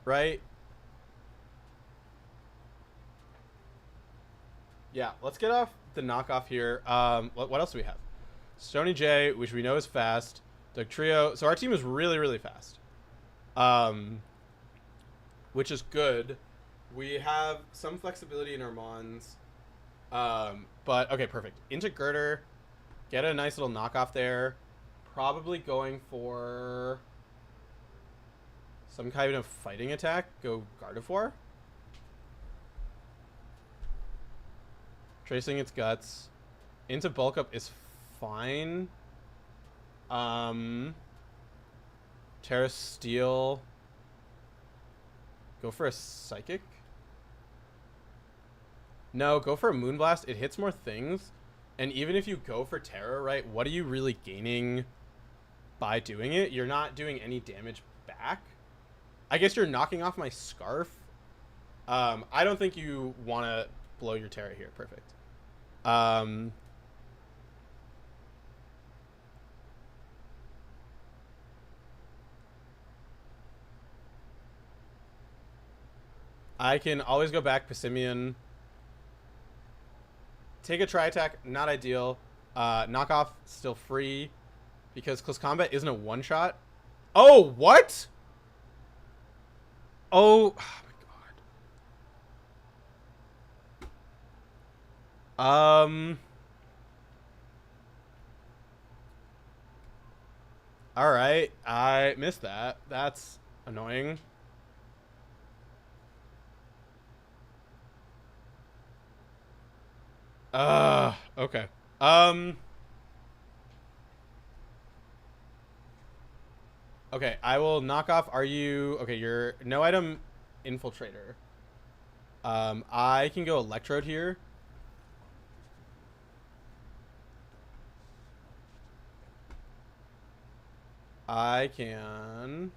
Right? Yeah, let's get off the knockoff here. What else do we have? Stony J, which we know is fast. Doug Trio. So our team is really, really fast. Which is good. We have some flexibility in our Mons. But, okay, perfect. Into Girder. Get a nice little knockoff there. Probably going for some kind of fighting attack. Go Gardevoir. Tracing its guts. Into bulk up is fine. Terra Steel. Go for a Psychic. No, go for a Moonblast. It hits more things. And even if you go for Terra, right, what are you really gaining by doing it? You're not doing any damage back. I guess you're knocking off my Scarf. I don't think you want to blow your Terra here. Perfect. I can always go back Passimian. Take a Tri-Attack, not ideal. Knockoff, still free. Because Close Combat isn't a one-shot. Oh, what? Oh my god. Alright, I missed that. That's annoying. Okay. Okay, I will knock off. Are you... Okay, you're no item infiltrator. I can go Electrode here. I can...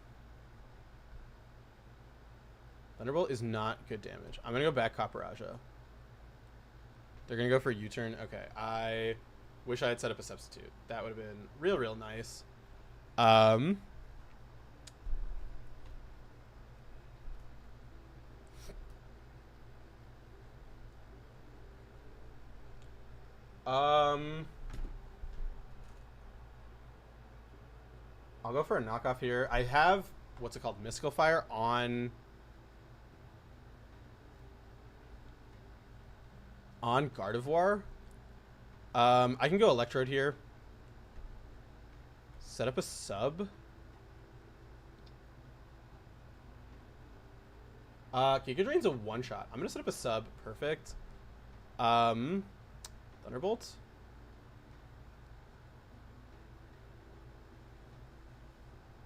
Thunderbolt is not good damage. I'm going to go back Copperaja. They're going to go for U-turn. Okay, I wish I had set up a substitute. That would have been real nice. I'll go for a knockoff here. I have, what's it called, Mystical Fire on Gardevoir. I can go Electrode here. Set up a sub. Giga Drain's a one-shot. I'm gonna set up a sub. Perfect. Thunderbolt.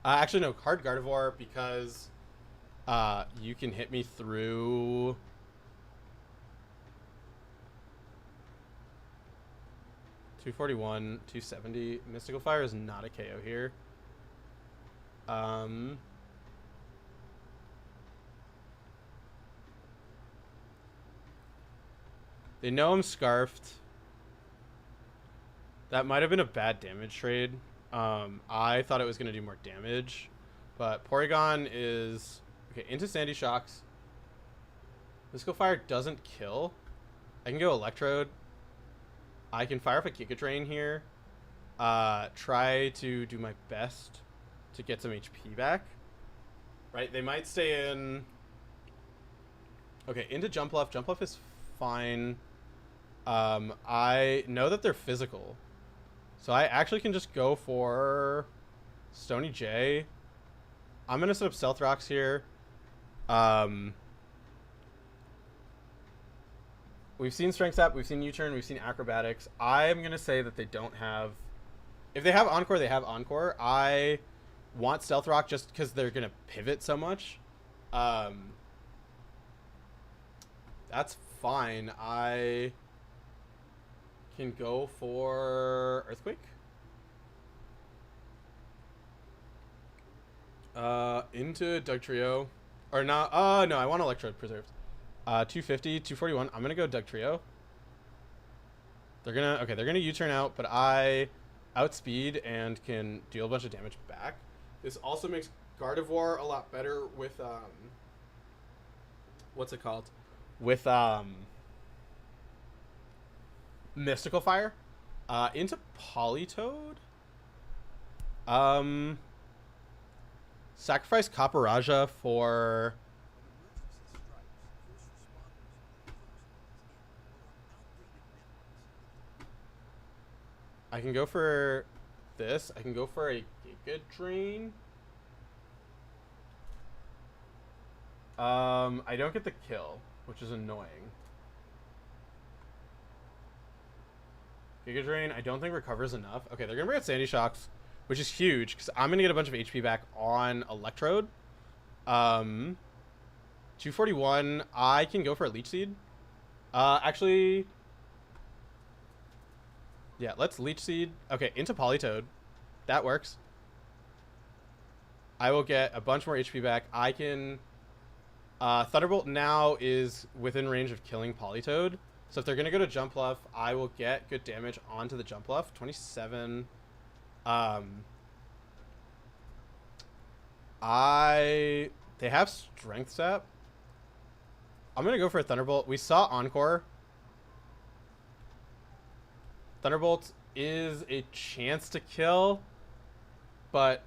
Actually, no. Hard Gardevoir because you can hit me through... 241, 270. Mystical Fire is not a KO here. They know I'm Scarfed. That might have been a bad damage trade. I thought it was going to do more damage. But Porygon is... Okay, into Sandy Shocks. Mystical Fire doesn't kill. I can go Electrode. I can fire up a Giga Drain here. Try to do my best to get some HP back. Right, they might stay in... Okay, into Jumpluff. Jumpluff is fine. I know that they're physical. So I actually can just go for Stony J. I'm going to set up Stealth Rocks here. We've seen Strength Sap, we've seen U-Turn, we've seen Acrobatics. I'm going to say that they don't have... If they have Encore, they have Encore. I want Stealth Rock just because they're going to pivot so much. That's fine. I can go for Earthquake. Into Doug Trio. Or not. No, I want Electrode Preserved. 250, 241. I'm going to go Doug Trio. They're going to U-turn out, but I outspeed and can deal a bunch of damage back. This also makes Gardevoir a lot better with, what's it called? With, Mystical Fire. Into Polytoad. Sacrifice Kaparaja for... I can go for this. I can go for a Giga Drain. I don't get the kill, which is annoying. Giga Drain, I don't think recovers enough. Okay, they're gonna bring out Sandy Shocks, which is huge because I'm gonna get a bunch of HP back on Electrode. 241. I can go for a Leech Seed. Actually, yeah, let's Leech Seed. Okay, into Polytoad. That works. I will get a bunch more HP back. I can... Thunderbolt now is within range of killing Polytoad. So if they're going to go to Jump Bluff, I will get good damage onto the Jump Bluff. 27. They have Strength Step. I'm going to go for a Thunderbolt. We saw Encore. Thunderbolt is a chance to kill, but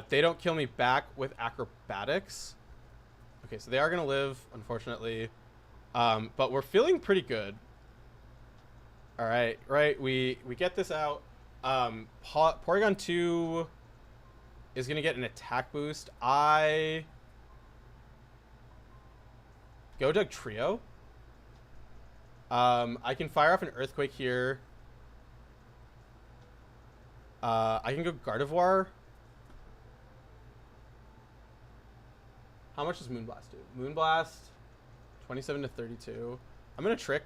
they don't kill me back with Acrobatics. Okay, so they are going to live, unfortunately. But we're feeling pretty good. All right, we get this out. Porygon 2 is going to get an attack boost. I go Doug Trio. I can fire off an Earthquake here. I can go Gardevoir. How much does Moonblast do? Moonblast, 27 to 32. I'm going to Trick.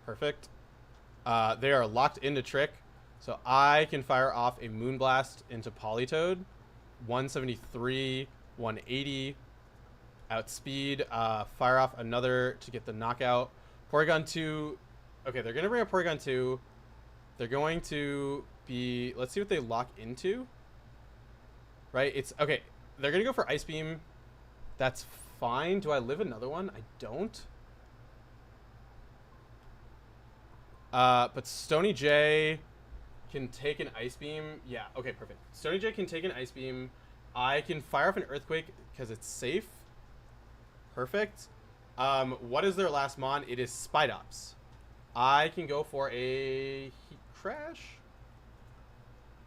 Perfect. They are locked into Trick. So I can fire off a Moonblast into Polytoad. 173, 180. Outspeed. Fire off another to get the knockout. Porygon 2. Okay, they're going to bring up Porygon 2. They're going to be... Let's see what they lock into. Right? It's... Okay, they're going to go for Ice Beam. That's fine. Do I live another one? I don't. But Stony J can take an Ice Beam. Yeah, okay, perfect. Stony J can take an Ice Beam. I can fire off an Earthquake because it's safe. Perfect. What is their last mon? It is Spidops. I can go for a Heat Crash.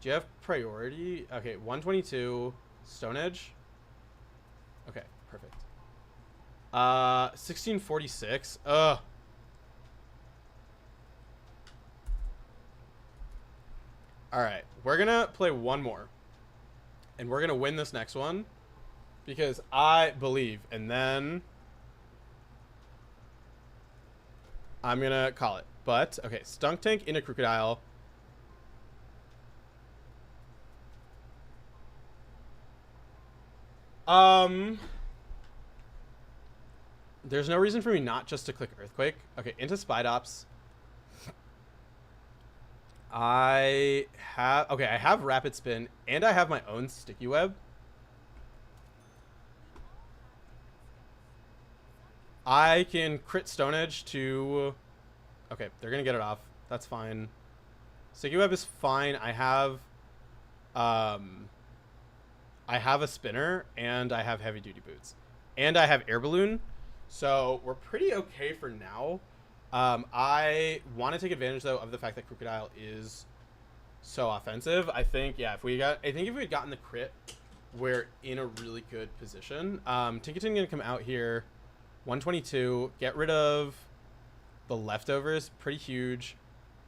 Do you have priority? Okay, 122. Stone Edge. Okay, perfect. 1646. Ugh. Alright, we're gonna play one more. And we're gonna win this next one. Because I believe. And then I'm gonna call it. But, okay, Stunk Tank into Crocodile. There's no reason for me not just to click Earthquake. Okay, into Spidops. I have Rapid Spin, and I have my own Sticky Web. I can crit Stone Edge to... Okay, they're going to get it off. That's fine. Sticky Web is fine. I have a Spinner, and I have Heavy Duty Boots. And I have Air Balloon. So we're pretty okay for now. I want to take advantage, though, of the fact that Crocodile is so offensive. I think if we had gotten the crit, we're in a really good position. Tinkaton going to come out here. 122. Get rid of the leftovers. Pretty huge.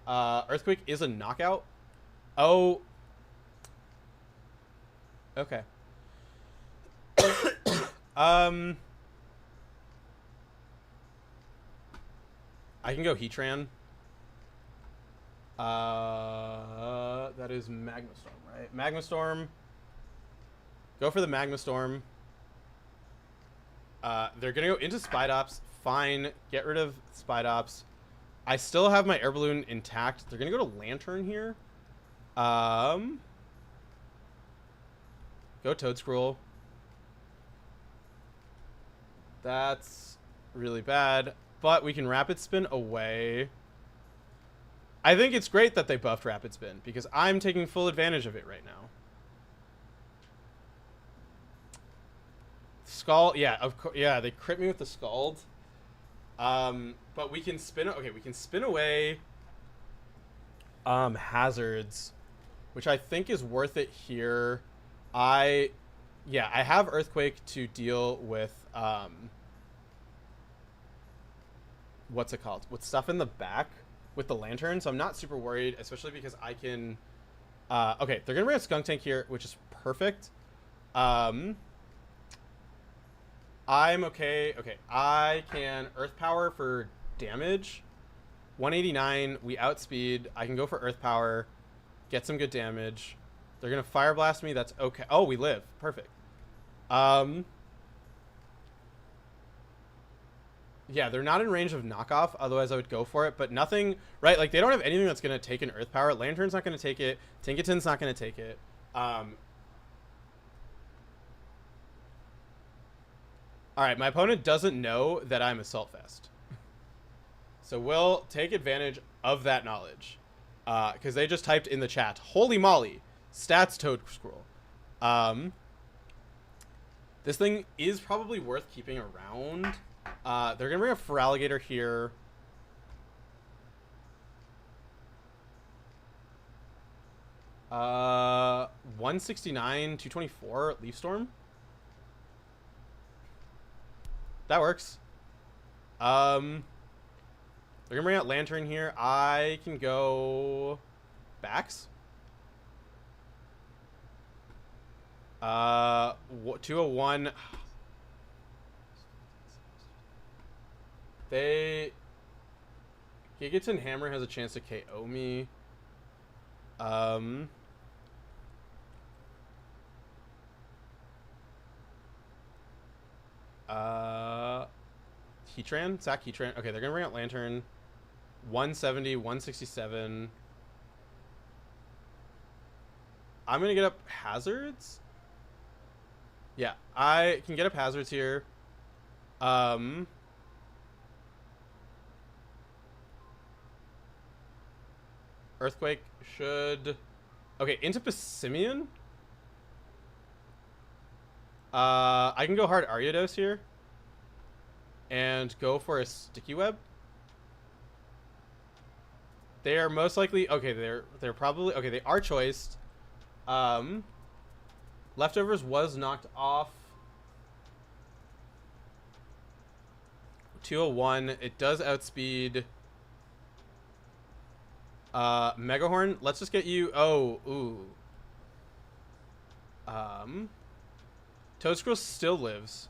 Earthquake is a knockout. Oh. Okay. I can go Heatran. That is Magma Storm, right? Magma Storm. Go for the Magma Storm. They're going to go into Spidops. Fine. Get rid of Spidops. I still have my Air Balloon intact. They're going to go to Lantern here. Go Toedscruel. That's really bad. but we can rapid spin away. I think it's great that they buffed rapid spin because I'm taking full advantage of it right now. Scald, yeah, of course, yeah, they crit me with the Scald. But we can spin. Okay, we can spin away hazards, which I think is worth it here. I have Earthquake to deal with what's it called? With stuff in the back with the lantern, so I'm not super worried, especially because I can okay, they're gonna bring a Skunk Tank here, which is perfect. I'm okay. Okay, I can Earth Power for damage. 189, we outspeed. I can go for Earth Power, get some good damage. They're gonna Fire Blast me, that's okay. Oh, we live. Perfect. Yeah, they're not in range of knockoff, otherwise I would go for it, but nothing, right? Like, they don't have anything that's going to take an Earth Power. Lantern's not going to take it. Tinkaton's not going to take it. Alright, my opponent doesn't know that I'm Assault Vest. So we'll take advantage of that knowledge. Because they just typed in the chat, holy moly, stats Toad Scroll. This thing is probably worth keeping around. They're going to bring a Feraligatr here. Uh, 169, 224, Leaf Storm. That works. They're going to bring out Lantern here. I can go backs. 201. Gigaton Hammer has a chance to KO me. Heatran? Sack Heatran. Okay, they're gonna bring out Lantern. 170, 167. I'm gonna get up hazards. Yeah, I can get up hazards here. Earthquake should... Okay, into Passimian. I can go hard Ariados here. And go for a Sticky Web. They are most likely... Okay, they're probably... Okay, they are choiced. Leftovers was knocked off. 201. It does outspeed... Megahorn, let's just get you... Oh, ooh. Toadscroll still lives.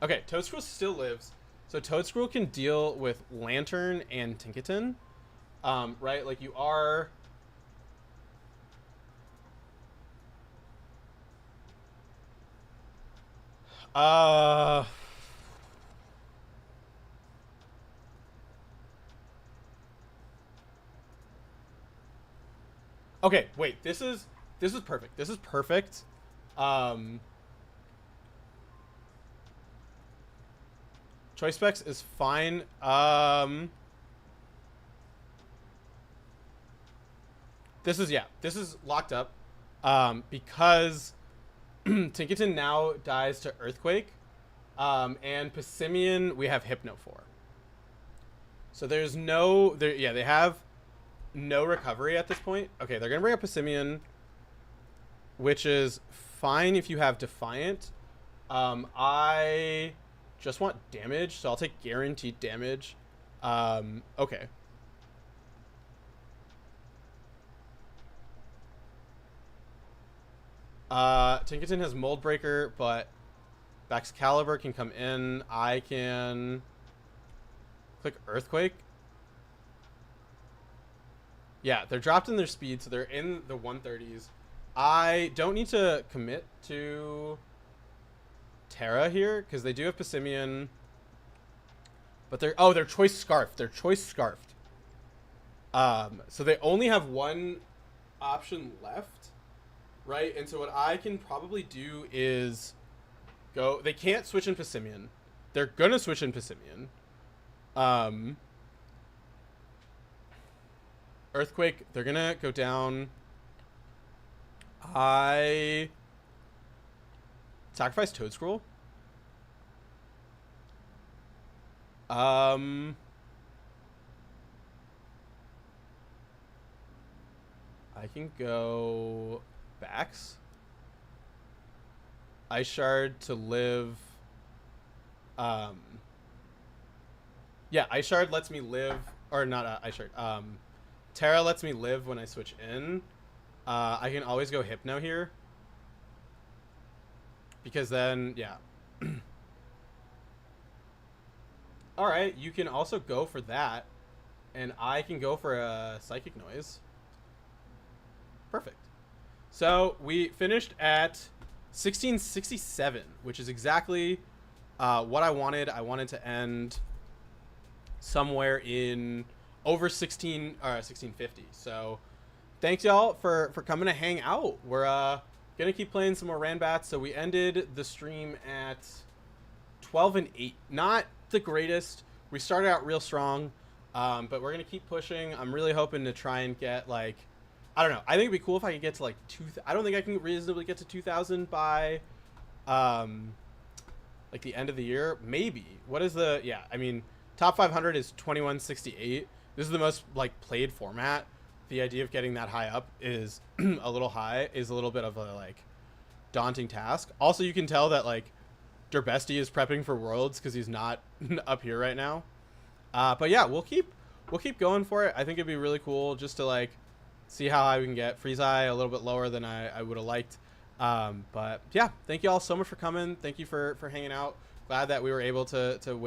Okay, Toadscroll still lives. So Toadscroll can deal with Lantern and Tinkaton. Right? Like, you are... Okay, wait. This is perfect. This is perfect. Choice Specs is fine. This is locked up. Because Tinkaton now dies to Earthquake. And Passimian we have Hypno for. So there's no... they have no recovery at this point. Okay, they're going to bring up Passimian, which is fine if you have Defiant. I just want damage, so I'll take guaranteed damage. Okay. Tinkaton has Mold Breaker, but Baxcalibur can come in. I can click Earthquake. Yeah, they're dropped in their speed, so they're in the 130s. I don't need to commit to Terra here, because they do have Passimian. But they're... Oh, they're Choice Scarfed. They're Choice Scarfed. So they only have one option left, right? And so what I can probably do is go... They can't switch in Passimian. They're gonna switch in Pissimian. Earthquake, they're gonna go down. I sacrifice Toad Scroll. I can go Backs. Ice Shard to live. Yeah, Ice Shard lets me live, or not Ice Shard. Terra lets me live when I switch in. I can always go Hypno here. Because then, yeah. Alright, you can also go for that. And I can go for a Psychic Noise. Perfect. So, we finished at 1667, which is exactly what I wanted. I wanted to end somewhere in over 1650. So, thanks y'all for coming to hang out. We're gonna keep playing some more Randbats. So we ended the stream at 12-8. Not the greatest. We started out real strong, but we're gonna keep pushing. I'm really hoping to try and get like, I don't know. I think it'd be cool if I could get to like I don't think I can reasonably get to 2,000 by like the end of the year. Maybe. What is the I mean, top 500 is 2168. This is the most like played format. The idea of getting that high up is a little bit of a like daunting task. Also, you can tell that like Derbesti is prepping for Worlds because he's not up here right now. But yeah, we'll keep going for it. I think it'd be really cool just to like see how high we can get. Freezeye a little bit lower than I would have liked. But yeah, thank you all so much for coming. Thank you for hanging out. Glad that we were able to win